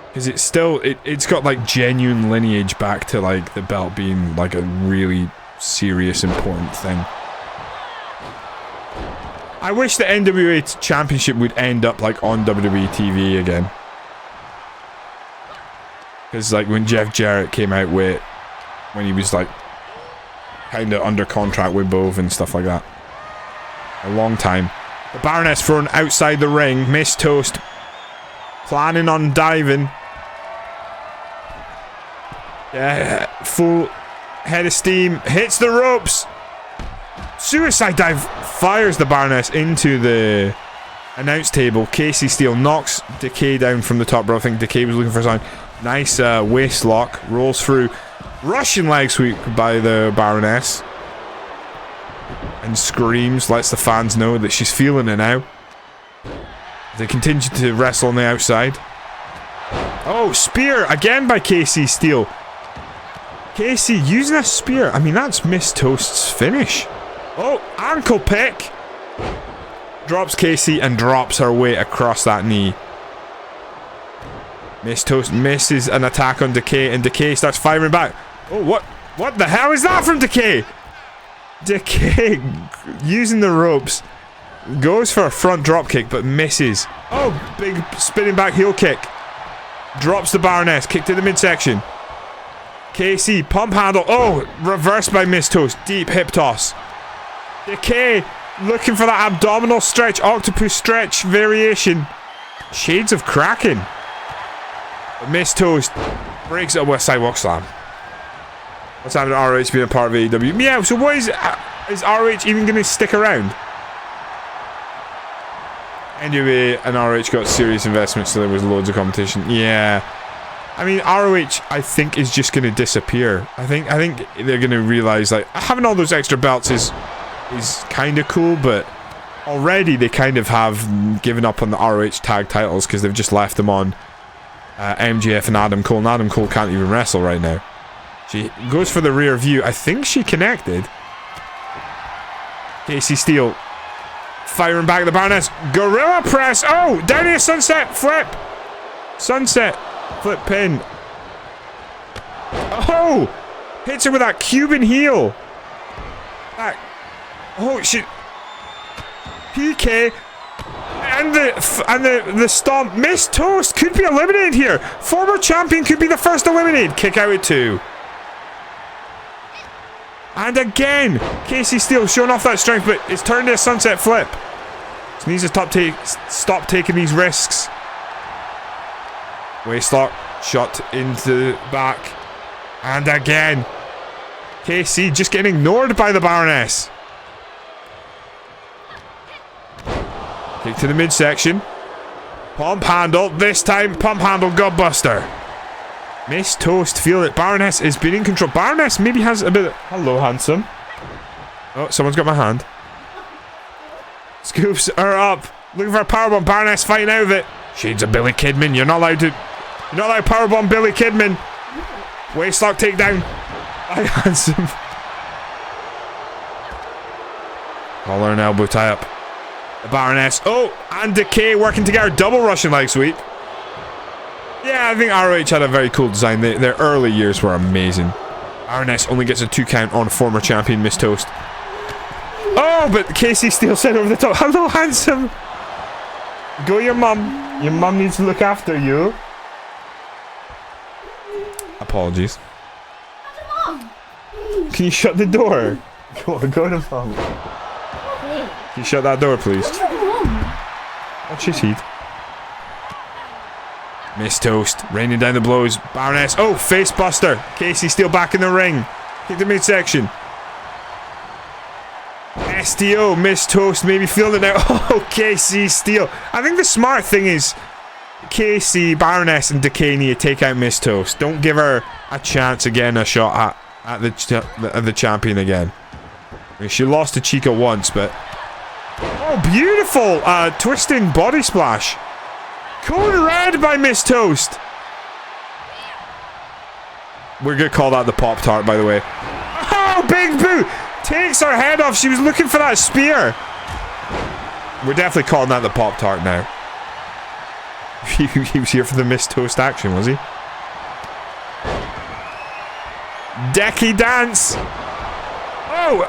Because it's still... It's got like genuine lineage back to like the belt being like a really... serious, important thing. I wish the NWA Championship would end up like on WWE TV again. Because like when Jeff Jarrett came out with, when he was like kind of under contract with both and stuff like that. A long time. The Baroness thrown outside the ring. Miss Toast planning on diving. Yeah, full head of steam, hits the ropes. Suicide dive fires the Baroness into the announce table. Casey Steele knocks Decay down from the top rope. I think Decay was looking for something. Nice waist lock, rolls through. Russian leg sweep by the Baroness. And screams, lets the fans know that she's feeling it now. They continue to wrestle on the outside. Oh, spear again by Casey Steele. Casey using a spear. I mean, that's Miss Toast's finish. Oh, ankle pick. Drops Casey and drops her weight across that knee. Miss Toast misses an attack on Decay, and Decay starts firing back. Oh, what the hell is that from Decay? Decay using the ropes. Goes for a front drop kick, but misses. Oh, big spinning back heel kick. Drops the Baroness. Kick to the midsection. Casey, pump handle. Oh, reversed by Miss Toast. Deep hip toss. Decay looking for that abdominal stretch. Octopus stretch variation. Shades of Kraken. But Miss Toast breaks it with a sidewalk slam. What's happening to ROH being a part of AEW? Yeah, so what is ROH even going to stick around? Anyway, and ROH got serious investments, so there was loads of competition. Yeah. I mean, ROH, I think, is just going to disappear. I think they're going to realize, like, having all those extra belts is kind of cool, but already they kind of have given up on the ROH tag titles because they've just left them on MJF and Adam Cole, and Adam Cole can't even wrestle right now. She goes for the rear view. I think she connected. Casey Steele firing back at the Baroness. Gorilla press. Oh, down here, sunset flip. Sunset flip pin. Oh, hits her with that Cuban heel. Oh shit. PK and the stomp. Miss Toast could be eliminated here. Former champion could be the first eliminated. Kick out at 2. And again, Casey Steele showing off that strength, but it's turned to a sunset flip. So needs to stop taking these risks. Waistlock shot into the back. And again, KC just getting ignored by the Baroness. Kick to the midsection. Pump handle. This time, pump handle gutbuster. Miss Toast feel it. Baroness is being in control. Baroness maybe has a bit of... Hello, handsome. Oh, someone's got my hand. Scoops her up. Looking for a powerbomb. Baroness fighting out of it. Shades of Billy Kidman. You're not allowed to powerbomb Billy Kidman. Waistlock takedown. Hi, handsome. Collar and elbow tie up. The Baroness. Oh, and Decay working together. Double Russian leg sweep. Yeah, I think ROH had a very cool design. Their early years were amazing. Baroness only gets a 2 count on former champion Miss Toast. Oh, but Casey Steele sent over the top. Hello, handsome. Go your mum. Your mum needs to look after you. Apologies. Can you shut the door? Go to mum. Can you shut that door, please? What's your teeth? Miss Toast raining down the blows. Baroness. Oh, face buster. Casey Steele back in the ring. Kick the midsection. STO. Miss Toast maybe feeling it now. Oh, Casey Steele. I think the smart thing is Casey, Baroness, and Decay need to take out Miss Toast. Don't give her a chance again, a shot at the champion again. I mean, she lost to Chica once, but... Oh, beautiful twisting body splash. Code red by Miss Toast. We're gonna call that the Pop-Tart, by the way. Oh, big boot! Takes her head off. She was looking for that spear. We're definitely calling that the Pop-Tart now. He was here for the Miss Toast action, was he? Decky dance. Oh!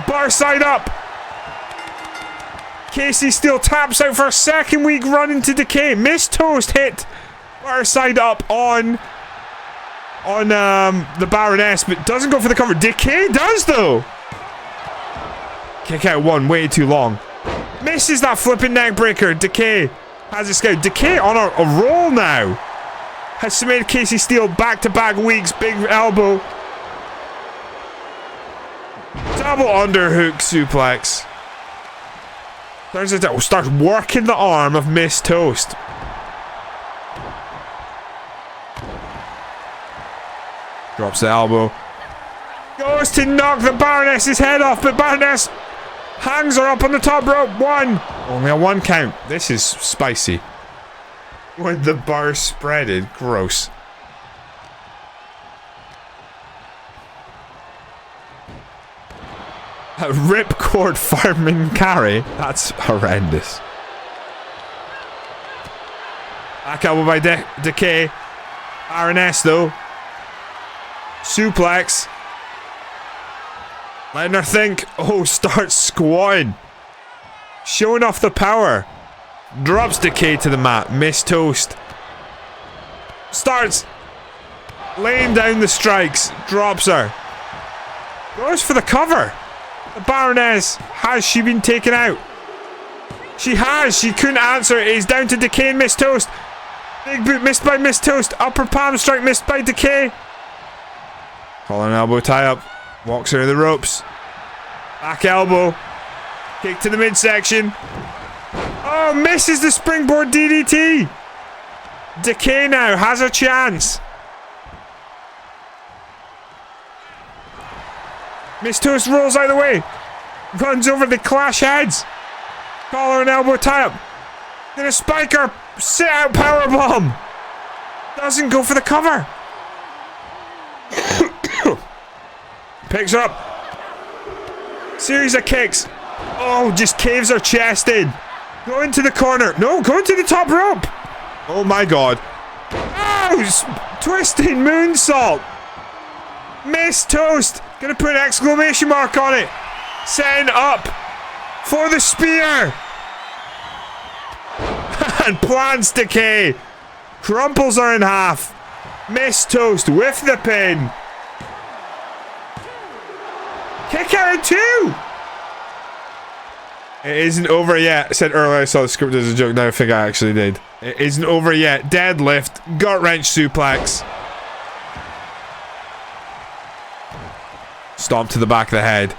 Bar side up. Casey Steele taps out for a second week run into Decay. Miss Toast hit bar side up on the Baroness, but doesn't go for the cover. Decay does though. Kick out 1, way too long. Misses that flipping neck breaker. Decay has a scout. Decay on a roll now. Has submitted Casey Steele back-to-back weeks. Big elbow. Double underhook suplex. Turns it out. Starts working the arm of Miss Toast. Drops the elbow. Goes to knock the Baroness's head off, but Baroness hangs her up on the top rope. 1. Only a 1 count. This is spicy. With the bar spreaded. Gross. A ripcord fireman carry? That's horrendous. Back elbow by Decay. Baroness though. Suplex. Letting her think. Oh, starts squatting. Showing off the power. Drops Decay to the mat. Missed toast. Starts laying down the strikes. Drops her. Goes for the cover. The Baroness. Has she been taken out? She has. She couldn't answer. It is down to Decay and Missed toast. Big boot missed by Missed toast. Upper palm strike missed by Decay. Calling an elbow tie up. Walks her in the ropes. Back elbow. Kick to the midsection. Oh, misses the springboard DDT. Decay now has a chance. Missed toast rolls out of the way. Runs over the clash heads. Collar and elbow tie up. Gonna spike her. Sit out powerbomb. Doesn't go for the cover. Picks her up. Series of kicks. Oh, just caves her chest in. Go into the corner. No, go into the top rope. Oh my god. Oh, twisting moonsault. Missed toast. Gonna put an exclamation mark on it. Setting up for the spear. And plants Decay. Crumples her in half. Missed toast with the pin. Kick out two. It isn't over yet. I said earlier I saw the script as a joke. Now I think I actually did. It isn't over yet. Deadlift. Gut wrench suplex. Stomp to the back of the head.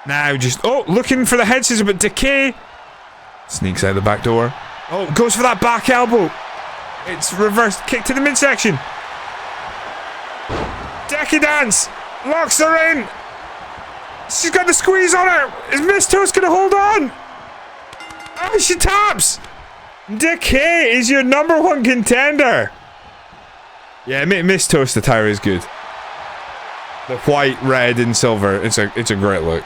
Now just... Oh, looking for the head scissor, but Decay sneaks out the back door. Oh, goes for that back elbow. It's reversed. Kick to the midsection. Decadence. Locks her in. She's got the squeeze on her. Is Missed toast going to hold on? Oh, she taps. Decay is your #1 contender. Yeah, Missed toast attire is good. The white, red, and silver. It's a great look.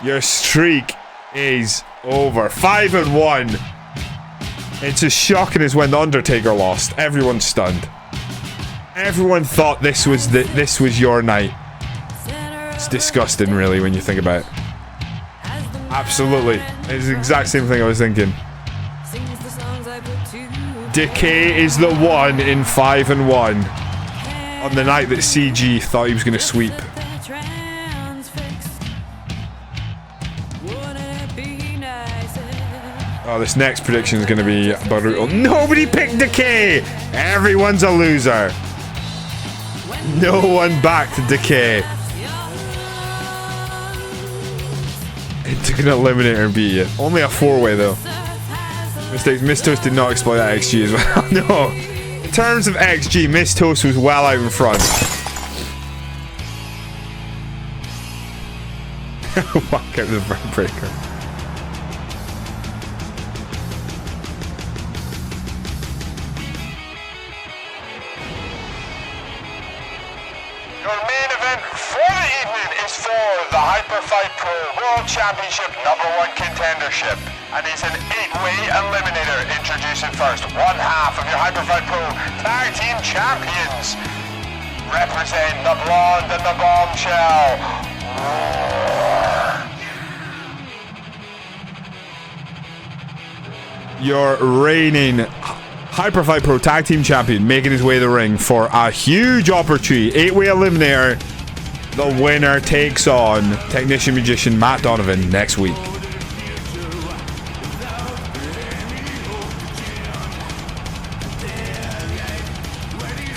Your streak is over. 5-1. It's as shocking as when the Undertaker lost. Everyone's stunned. Everyone thought this was your night. It's disgusting, really, when you think about it. Absolutely, it's the exact same thing I was thinking. Decay is the one in 5-1 on the night that CG thought he was going to sweep. Oh, this next prediction is going to be brutal. Nobody picked Decay! Everyone's a loser. No one backed Decay. It took an Eliminator and beat you. Only a 4-way though. Mistakes. Missed toast did not exploit that XG as well. No. In terms of XG, Missed toast was well out in front. Whack out the Breaker. World Championship #1 Contendership, and he's an 8-way eliminator. Introducing first, one half of your Hyperfight Pro Tag Team Champions, representing the Blonde and the Bombshell. Your reigning Hyperfight Pro Tag Team Champion making his way to the ring for a huge opportunity. 8-way eliminator. The winner takes on Technician Magician Matt Donovan next week.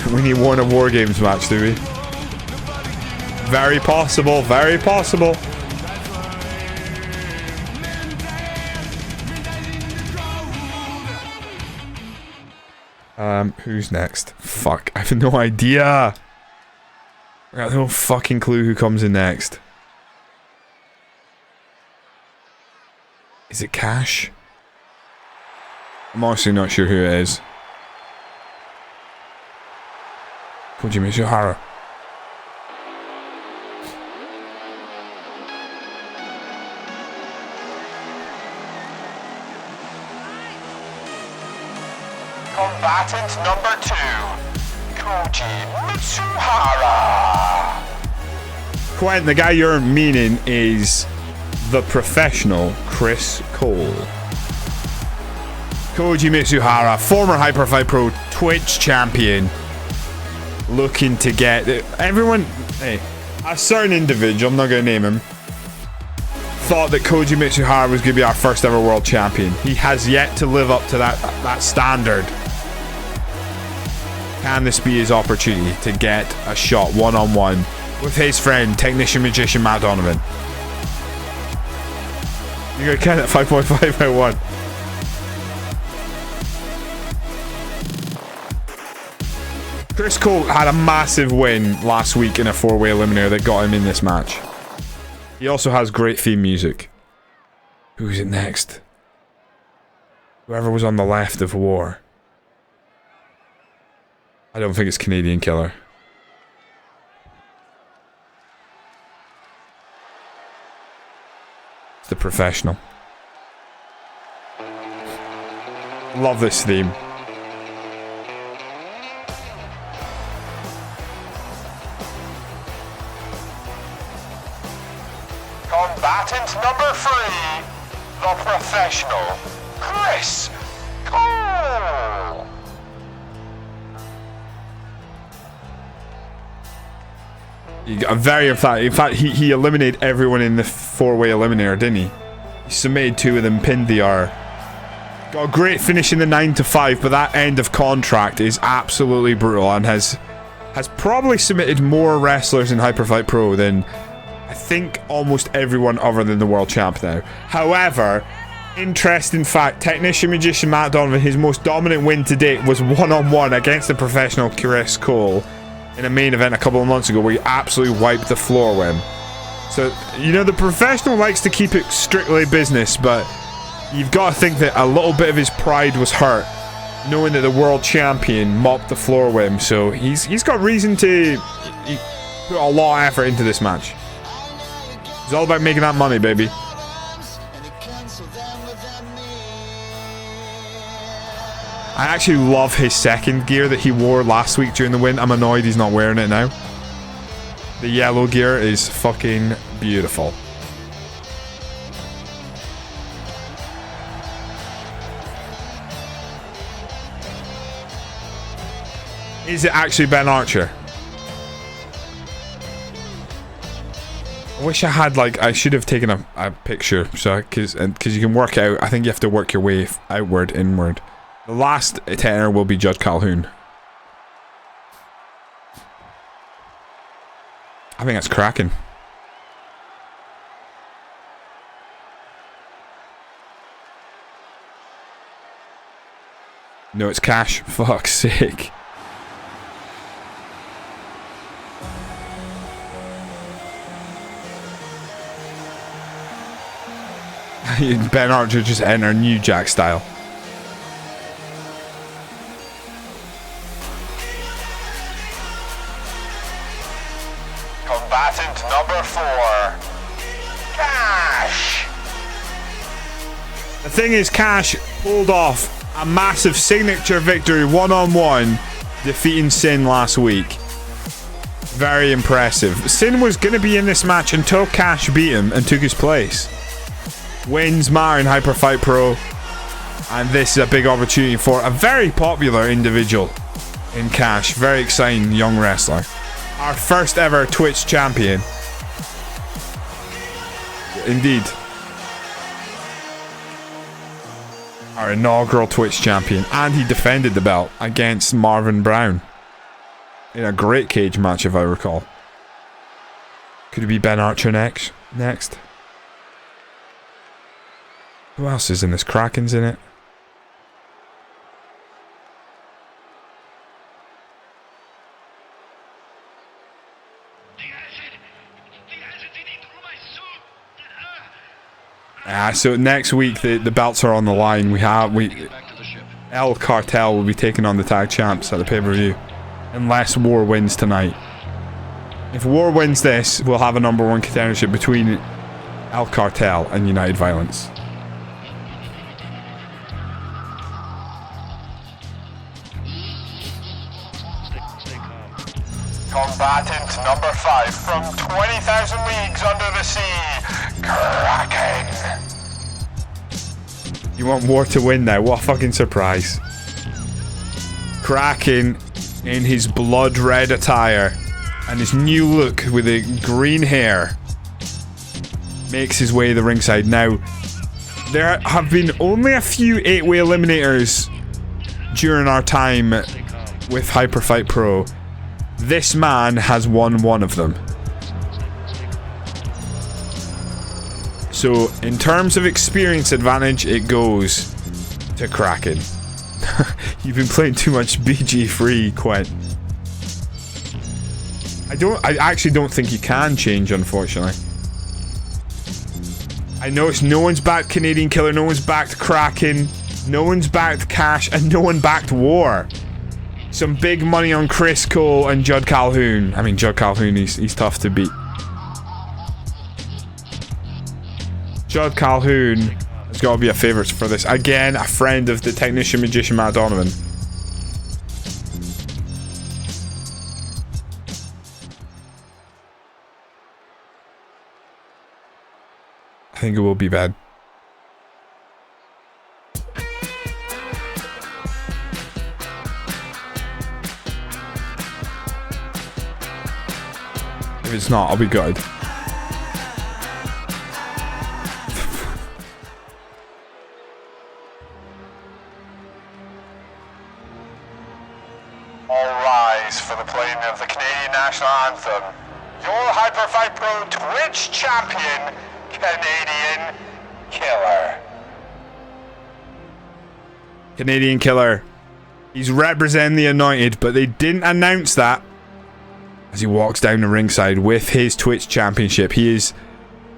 We need one a WarGames match, do we? Very possible, very possible. Who's next? Fuck, I have no idea. I got no fucking clue who comes in next. Is it Cash? I'm honestly not sure who it is. Koji Mitsuhara. Combatant number 2, Koji Mitsuhara. Quentin, the guy you're meaning is the professional Chris Cole. Koji Mitsuhara, former Hyperfight Pro Twitch champion, looking to get everyone. Hey, a certain individual, I'm not going to name him, thought that Koji Mitsuhara was going to be our first ever world champion. He has yet to live up to that standard. Can this be his opportunity to get a shot one-on-one with his friend, technician magician Matt Donovan? You're going to count at 5.5 by 1. Chris Cole had a massive win last week in a 4-way eliminator that got him in this match. He also has great theme music. Who's it next? Whoever was on the left of war. I don't think it's Canadian Killer. It's the professional. Love this theme. Combatant number 3, the professional, Chris Cole. He got very emphatic. In fact, he eliminated everyone in the 4-way eliminator, didn't he? He submitted 2 of them, pinned the R. Got a great finish in the 9-5, but that end of contract is absolutely brutal and has probably submitted more wrestlers in Hyperfight Pro than I think almost everyone other than the world champ now. However, interesting fact, technician magician Matt Donovan, his most dominant win to date was one-on-one against the professional Chris Cole in a main event a couple of months ago where he absolutely wiped the floor with him. So, you know, the professional likes to keep it strictly business, but you've got to think that a little bit of his pride was hurt knowing that the world champion mopped the floor with him. So he's got reason to put a lot of effort into this match. It's all about making that money, baby. I actually love his second gear that he wore last week during the win. I'm annoyed he's not wearing it now. The yellow gear is fucking beautiful. Is it actually Ben Archer? I wish I had, like, I should have taken a picture, so because you can work out. I think you have to work your way outward, inward. The last tenor will be Judge Calhoun. I think that's cracking. No, it's Cash. Fuck's sake. Ben Archer just enter New Jack style. Combatant number 4, Cash. The thing is, Cash pulled off a massive signature victory one-on-one, defeating SiNN last week. Very impressive. SiNN was going to be in this match until Cash beat him and took his place. Wins matter in Hyperfight Pro, and this is a big opportunity for a very popular individual in Cash. Very exciting young wrestler. Our first ever Twitch champion. Indeed. Our inaugural Twitch champion. And he defended the belt against Marvin Brown in a great cage match, if I recall. Could it be Ben Archer next? Who else is in this? Kraken's in it. So next week the belts are on the line. El Cartel will be taking on the tag champs at the pay-per-view, unless War wins tonight. If War wins this, we'll have a #1 contendership between El Cartel and United Violence. Combatant number 5 from 20,000 leagues under the sea, Kraken. You want War to win now? What a fucking surprise. Kraken in his blood red attire and his new look with the green hair makes his way to the ringside. Now, there have been only a few 8-way eliminators during our time with Hyperfight Pro. This man has won one of them. So, in terms of experience advantage, it goes to Kraken. You've been playing too much BG free, Quent. I actually don't think you can change, unfortunately. I noticed no one's backed Canadian Killer, no one's backed Kraken, no one's backed Cash, and no one backed War. Some big money on Cryztal and Judd Calhoun. I mean, Judd Calhoun, he's tough to beat. Judd Calhoun has got to be a favourite for this. Again, a friend of the technician magician Matt Donovan. I think it will be bad. If it's not, I'll be good. All rise for the playing of the Canadian National Anthem. Your Hyperfight Pro Twitch champion, Canadian Killer. Canadian Killer. He's representing the Anointed, but they didn't announce that as he walks down the ringside with his Twitch championship. He is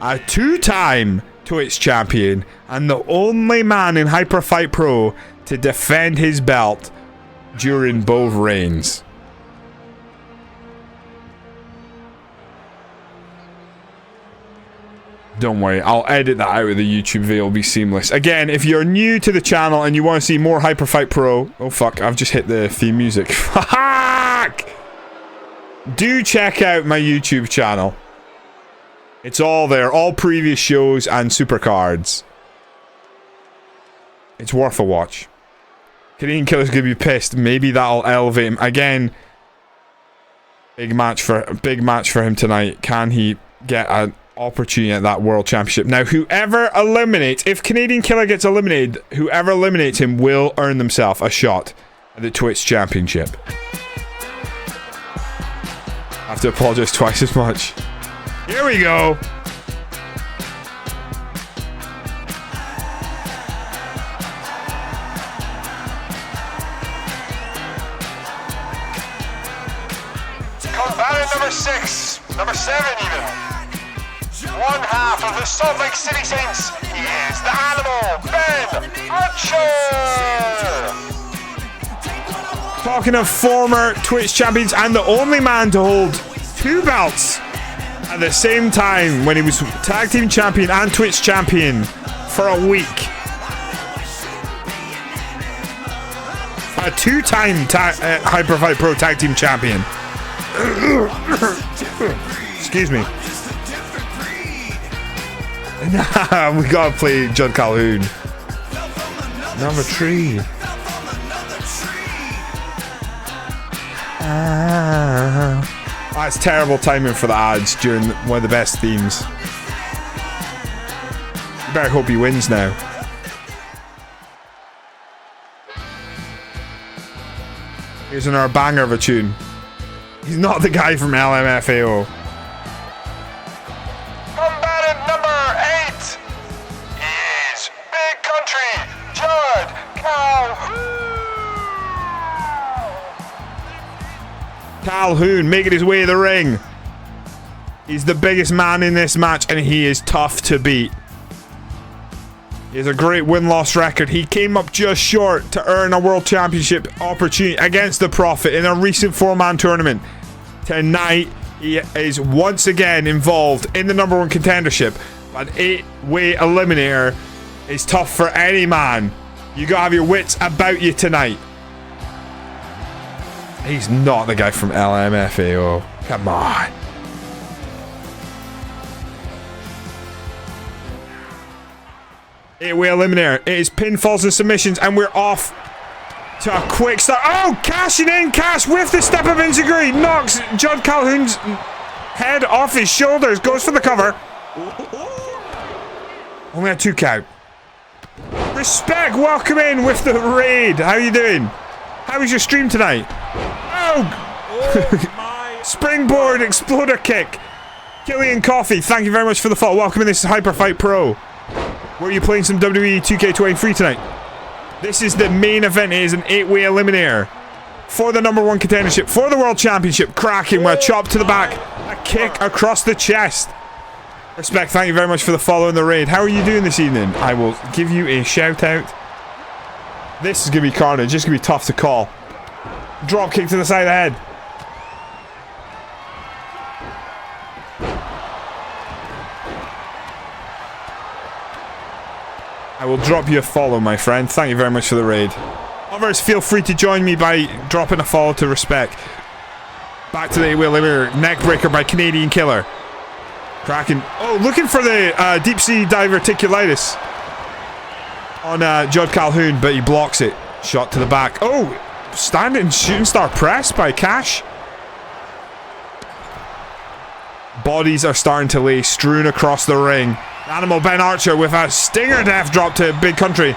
a 2-time Twitch champion and the only man in Hyperfight Pro to defend his belt during both reigns. Don't worry, I'll edit that out of the YouTube video, it'll be seamless. Again, if you're new to the channel and you want to see more Hyperfight Pro... Oh fuck, I've just hit the theme music. Fuck! Do check out my YouTube channel. It's all there, all previous shows and supercards. It's worth a watch. Canadian Killer's gonna be pissed. Maybe that'll elevate him. Again, big match for him tonight. Can he get an opportunity at that World Championship? Now, whoever eliminates, if Canadian Killer gets eliminated, whoever eliminates him will earn themselves a shot at the Twitch Championship. I have to apologize twice as much. Here we go. Combatant number 6, number 7 even. One half of the Salt Lake City Saints. He is the Animal, Ben Archer. Talking of former Twitch champions and the only man to hold 2 belts at the same time when he was tag team champion and Twitch champion for a week. A 2-time Hyperfight Pro tag team champion. Excuse me. Nah, we gotta play Judd Calhoun. Number 3. That's terrible timing for the ads during one of the best themes. You better hope he wins now. Here's another banger of a tune. He's not the guy from LMFAO. Combatant number 8 is Big Country Judd Calhoun. Calhoun making his way to the ring. He's the biggest man in this match and he is tough to beat. He has a great win-loss record. He came up just short to earn a World Championship opportunity against the Prophet in a recent 4-man tournament. Tonight, he is once again involved in the #1 contendership. An 8-way eliminator is tough for any man. You gotta have your wits about you tonight. He's not the guy from LMFAO. Come on. Eight-way eliminator. It is pinfalls and submissions, and we're off to a quick start. Oh, cashing in. Cash with the step of Inzaguri. Knocks Judd Calhoun's head off his shoulders. Goes for the cover. Only a 2 count. Respect, welcome in with the raid. How you doing? How was your stream tonight? Oh! Springboard exploder kick. Killian Coffee, thank you very much for the follow. Welcome in, this is Hyperfight Pro. Were you playing some WWE 2K23 tonight? This is the main event. It is an 8-way eliminator for the #1 contendership, for the World Championship. Cracking with a chop to the back, a kick across the chest. Respect, thank you very much for the follow and the raid. How are you doing this evening? I will give you a shout out. This is going to be carnage. This is going to be tough to call. Drop kick to the side of the head. I will drop you a follow, my friend. Thank you very much for the raid. Others, feel free to join me by dropping a follow to respect. Back to the 8-way eliminator. Neckbreaker by Canadian Killer. Cracking. Oh, looking for the deep sea diverticulitis on Judd Calhoun, but he blocks it. Shot to the back. Oh, standing shooting star press by Cash. Bodies are starting to lay strewn across the ring. Animal Ben Archer with a stinger death drop to Big Country.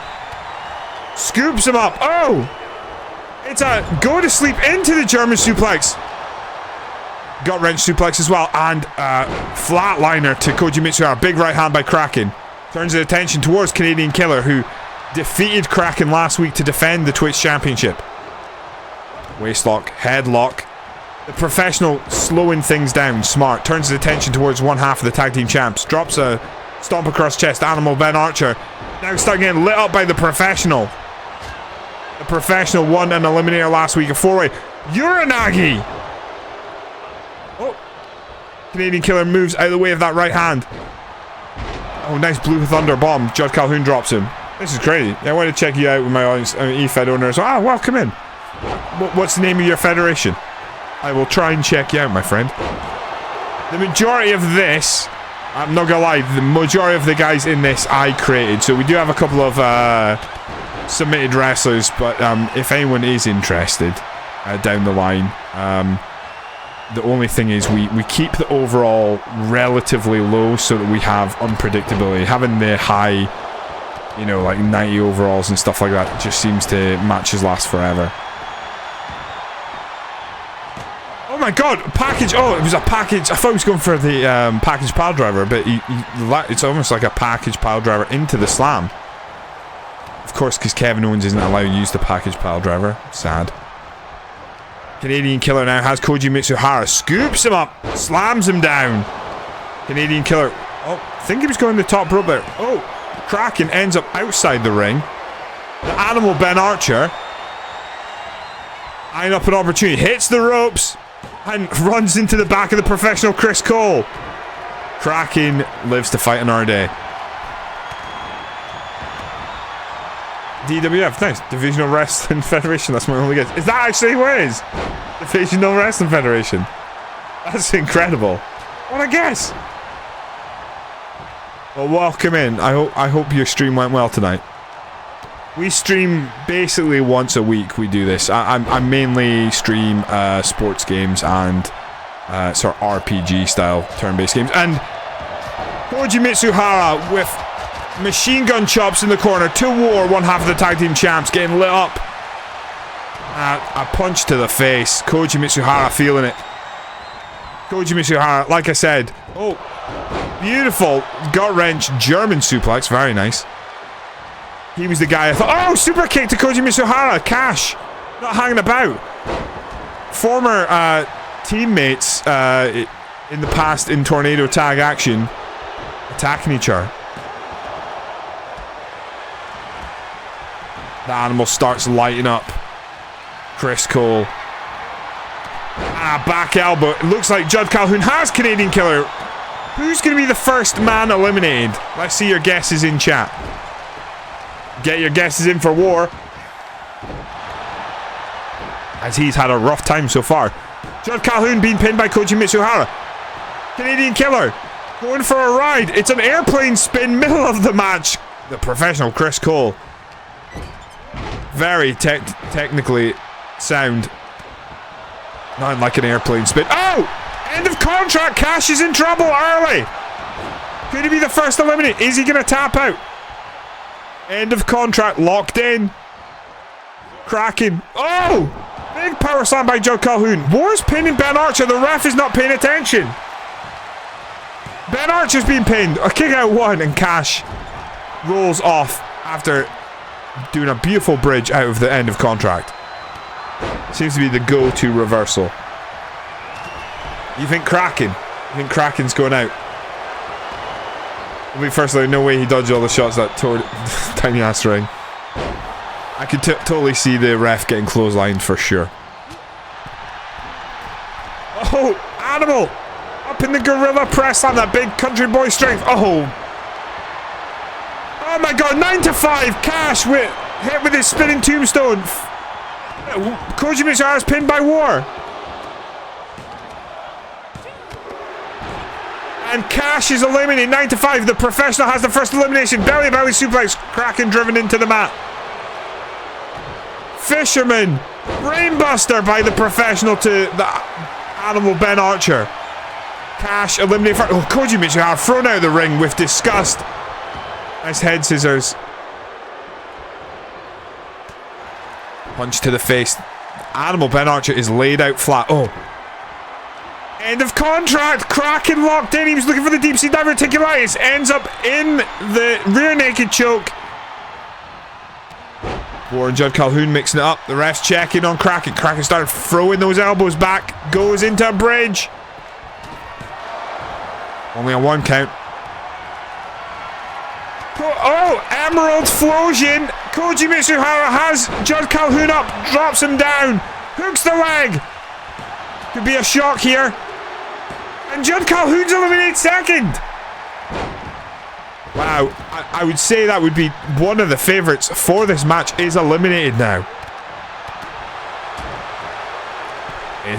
Scoops him up. Oh! It's a go to sleep into the German suplex. Gut wrench suplex as well. And flatliner to Koji Mitsuhara. Big right hand by Kraken. Turns his attention towards Canadian Killer, who defeated Kraken last week to defend the Twitch Championship. Waistlock. Headlock. The professional slowing things down. Smart. Turns his attention towards one half of the tag team champs. Drops a stomp across chest. Animal Ben Archer. Now starting getting lit up by the professional. The professional won an eliminator last week. A 4-way. Uranagi! Oh. Canadian Killer moves out of the way of that right hand. Oh, nice Blue Thunder bomb. Judd Calhoun drops him. This is crazy. I want to check you out with my audience. E-Fed owner. So, welcome in. What's the name of your federation? I will try and check you out, my friend. The majority of this, I'm not gonna lie, the majority of the guys in this I created. So we do have a couple of submitted wrestlers, but if anyone is interested down the line, the only thing is we keep the overall relatively low so that we have unpredictability. Having the high, you know, like 90 overalls and stuff like that just seems to matches last forever. Oh my god, package. Oh, it was a package. I thought he was going for the package pile driver, but it's almost like a package pile driver into the slam. Of course, because Kevin Owens isn't allowed to use the package pile driver. Sad. Canadian Killer now has Koji Mitsuhara. Scoops him up. Slams him down. Canadian Killer. Oh, I think he was going to the top rope there. Oh, Kraken ends up outside the ring. The Animal Ben Archer. Eyeing up an opportunity. Hits the ropes. And runs into the back of the professional Chris Cole. Kraken lives to fight another day. DWF, nice. Divisional Wrestling Federation, that's my only guess. Is that actually what it is? Divisional Wrestling Federation. That's incredible. What a guess. Well, welcome in. I hope your stream went well tonight. We stream basically once a week. We do this. I mainly stream sports games and sort of RPG style turn-based games. And Koji Mitsuhara with machine gun chops in the corner. 2-war, one half of the tag team champs getting lit up. A punch to the face. Koji Mitsuhara feeling it. Koji Mitsuhara, like I said. Oh, beautiful gut wrench German suplex. Very nice. He was the guy I thought. Oh, super kick to Koji Mitsuhara. Cash. Not hanging about. Former teammates in the past in tornado tag action attacking each other. The Animal starts lighting up. Chris Cole. Back elbow. It looks like Judd Calhoun has Canadian Killer. Who's going to be the first man eliminated? Let's see your guesses in chat. Get your guesses in for war. as he's had a rough time so far. Judd Calhoun being pinned by Koji Mitsuhara. Canadian Killer going for a ride. It's an airplane spin, middle of the match. The professional Chris Cole. Very technically sound. Not like an airplane spin. Oh! End of contract. Cash is in trouble early. Could he be the first eliminated? Is he going to tap out? End of contract locked in. Kraken. Oh! Big power slam by Judd Calhoun. War's pinning Ben Archer. The ref is not paying attention. Ben Archer's been pinned. A kick out one, and Cash rolls off after doing a beautiful bridge out of the end of contract. Seems to be the go-to reversal. You think Kraken? You think Kraken's going out? I mean, firstly, no way he dodged all the shots that tore tiny ass ring. I could totally see the ref getting clotheslined for sure. Oh, Animal! Up in the gorilla press on that big country boy strength. Oh! Oh my god, 9 to 5. Cash hit with his spinning tombstone. Koji Mitsuhara's pinned by War. And Cash is eliminated. 9 to 5. The professional has the first elimination. Belly suplex. Kraken driven into the mat. Fisherman. Brainbuster by the professional to the Animal Ben Archer. Cash eliminated for... Oh, Koji Mitsuhara thrown out of the ring with disgust. Nice head scissors. Punch to the face. Animal Ben Archer is laid out flat. Oh. End of contract. Kraken locked in. He was looking for the deep sea diverticulitis. Ends up in the rear naked choke. War and Judd Calhoun mixing it up. The ref's checking on Kraken. Kraken started throwing those elbows back. Goes into a bridge. Only a 1 count. Oh, Emerald Flosion. Koji Mitsuhara has Judd Calhoun up. Drops him down. Hooks the leg. Could be a shock here. And Judd Calhoun's eliminated second. Wow. I would say that would be one of the favourites for this match is eliminated now.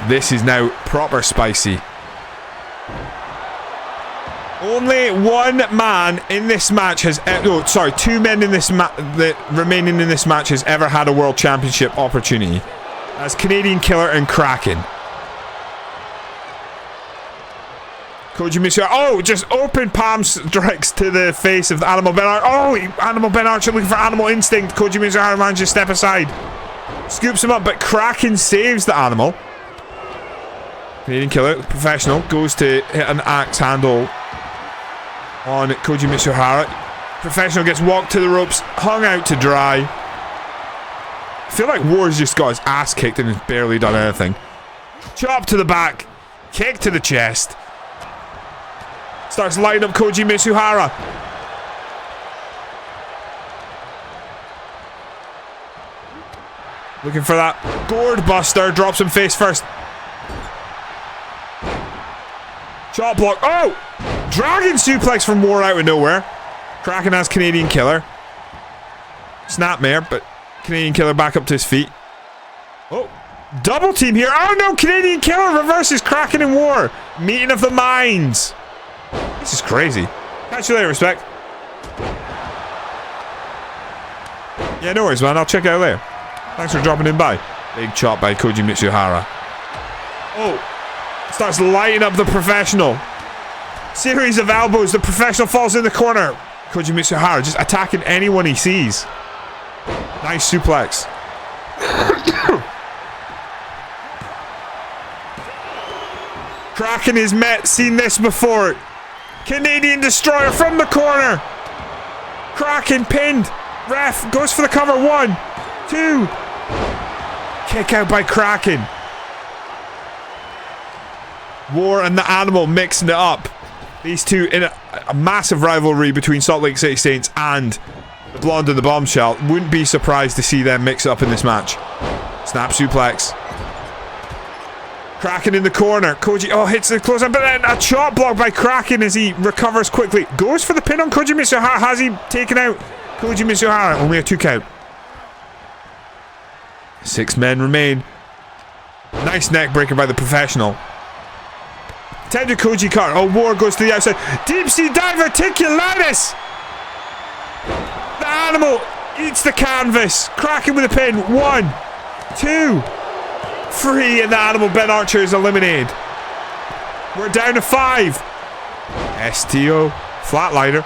This is now proper spicy. Only one man in this match has... no, sorry, 2 men in this remaining in this match has ever had a World Championship opportunity. That's Canadian Killer and Kraken. Koji Mitsuhara. Oh, just open palm strikes to the face of the Animal Ben Archer. Oh, Animal Ben Archer looking for Animal Instinct. Koji Mitsuhara manages to step aside. Scoops him up, but Kraken saves the Animal. Canadian Killer, the professional, goes to hit an axe handle on Koji Mitsuhara. Professional gets walked to the ropes, hung out to dry. I feel like War's just got his ass kicked and has barely done anything. Chop to the back, kick to the chest. Starts lighting up Koji Mitsuhara. Looking for that gourd buster, drops him face first. Chop block. Oh! Dragon suplex from War out of nowhere. Kraken has Canadian Killer. Snapmare, but Canadian Killer back up to his feet. Oh, double team here. Oh no, Canadian Killer reverses Kraken and War. Meeting of the minds. This is crazy. Catch you later, respect. Yeah, no worries, man. I'll check it out later. Thanks for dropping in by. Big chop by Koji Mitsuhara. Oh. Starts lighting up the professional. Series of elbows. The professional falls in the corner. Koji Mitsuhara just attacking anyone he sees. Nice suplex. Kraken is met. Seen this before. Canadian Destroyer from the corner. Kraken pinned. Ref goes for the cover. 1, 2. Kick out by Kraken. War and the Animal mixing it up. These two in a massive rivalry between Salt Lake City Saints and the Blonde and the Bombshell. Wouldn't be surprised to see them mix it up in this match. Snap suplex. Kraken in the corner. Koji, hits the close up, but then a chop block by Kraken as he recovers quickly. Goes for the pin on Koji Mitsuhara. Has he taken out Koji Mitsuhara? Only a 2 count. 6 men remain. Nice neck breaker by the professional. Attempted Koji Kart. Oh, War goes to the outside. Deep sea diverticulitis. The animal eats the canvas. Cracking with a pin. 1, 2, 3, and the animal Ben Archer is eliminated. We're down to 5. STO. Flatliner.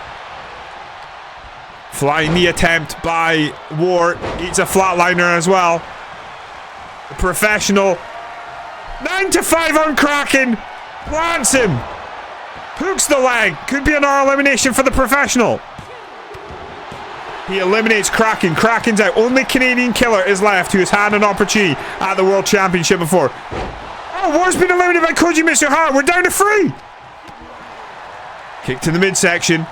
Flying knee attempt by War. Eats a flatliner as well. The professional. 9 to 5 on Kraken. Plants him. Hooks the leg. Could be another elimination for the professional. He eliminates Kraken. Kraken's out. Only Canadian Killer is left who has had an opportunity at the World Championship before. Oh, War's been eliminated by Koji Mitsuhara. We're down to 3. Kick to the midsection.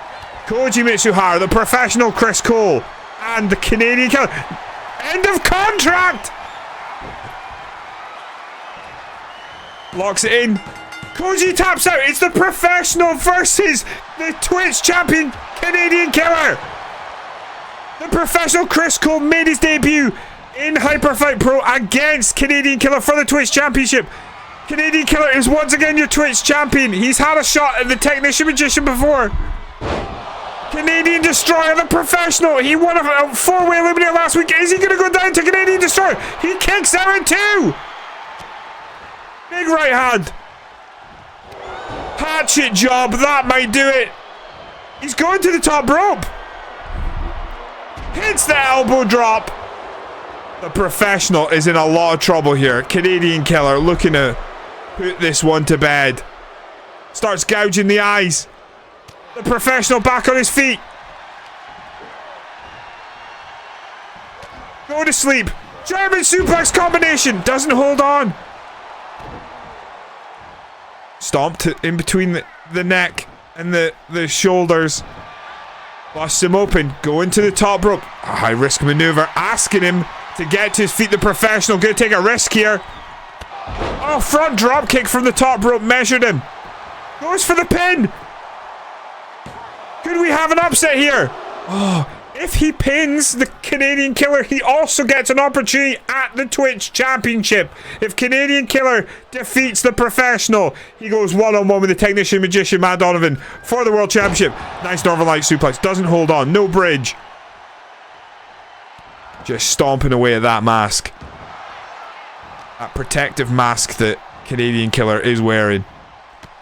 Koji Mitsuhara, the professional Chris Cole, and the Canadian Killer. End of contract. Locks it in. Koji taps out. It's the professional versus the Twitch champion Canadian Killer. The professional Chris Cole made his debut in Hyperfight Pro against Canadian Killer for the Twitch championship. Canadian Killer is once again your Twitch champion. He's had a shot at the Technician Magician before. Canadian Destroyer, the professional. He won a 4-way eliminator last week. Is he going to go down to Canadian Destroyer? He kicks out in 2. Big right hand. Hatchet job. That might do it. He's going to the top rope. Hits the elbow drop. The professional is in a lot of trouble here. Canadian Killer looking to put this one to bed. Starts gouging the eyes. The professional back on his feet. Go to sleep. German suplex combination. Doesn't hold on. Stomped in between the neck and the shoulders. Busts him open. Going to the top rope. A high risk maneuver. Asking him to get to his feet. The professional going to take a risk here. Oh, front drop kick from the top rope. Measured him. Goes for the pin. Could we have an upset here? Oh, if he pins the Canadian Killer, he also gets an opportunity at the Twitch Championship. If Canadian Killer defeats the professional, he goes one-on-one with the Technician Magician Matt Donovan for the World Championship. Nice Northern Light suplex. Doesn't hold on. No bridge. Just stomping away at that mask. That protective mask that Canadian Killer is wearing.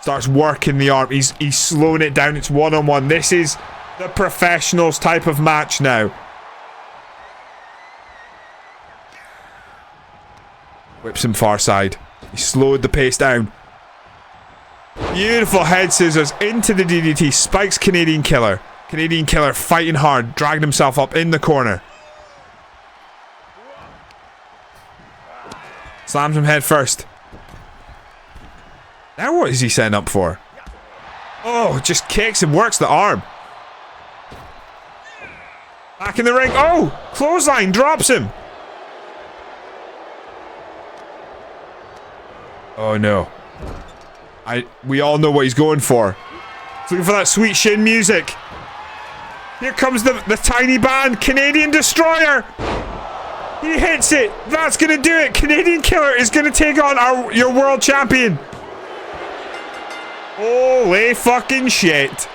Starts working the arm. He's slowing it down. It's one-on-one. This is the professionals type of match now. Whips him far side. He slowed the pace down. Beautiful head scissors into the DDT. Spikes Canadian Killer. Canadian Killer fighting hard. Dragging himself up in the corner. Slams him head first. Now what is he setting up for? Oh, just kicks and works the arm. Back in the ring. Oh, clothesline drops him. Oh no. We all know what he's going for. He's looking for that sweet Shin music. Here comes the tiny band, Canadian Destroyer. He hits it. That's going to do it. Canadian Killer is going to take on your world champion. Holy fucking shit.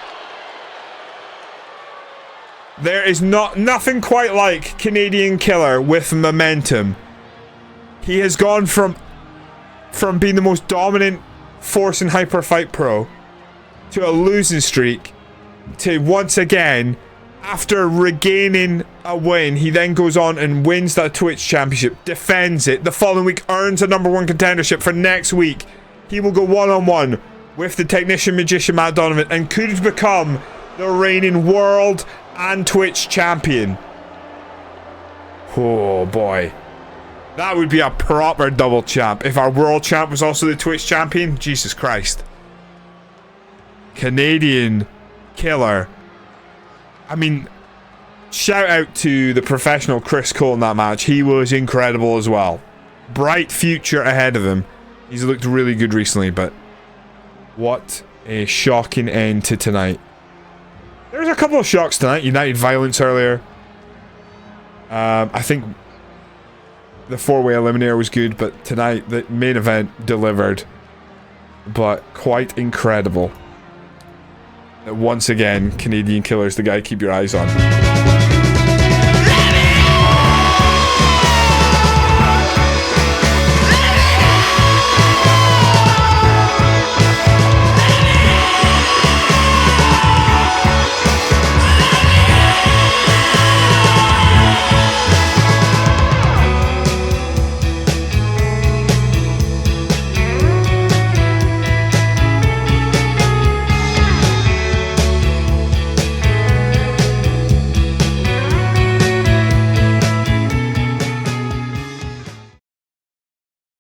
There is nothing quite like Canadian Killer with momentum. He has gone from being the most dominant force in Hyperfight Pro to a losing streak to once again, after regaining a win, he then goes on and wins that Twitch Championship, defends it. The following week earns a #1 contendership for next week. He will go one-on-one with the Technician Magician Matt Donovan and could become the reigning world and Twitch champion. Oh boy. That would be a proper double champ. If our world champ was also the Twitch champion, Jesus Christ. Canadian Killer. I mean, shout out to the professional Chris Cole in that match. He was incredible as well. Bright future ahead of him. He's looked really good recently, but what a shocking end to tonight. There's a couple of shocks tonight. United Violence earlier. I think The 4-way eliminator was good, but tonight the main event delivered. But quite incredible. Once again, Canadian Killer's the guy to keep your eyes on.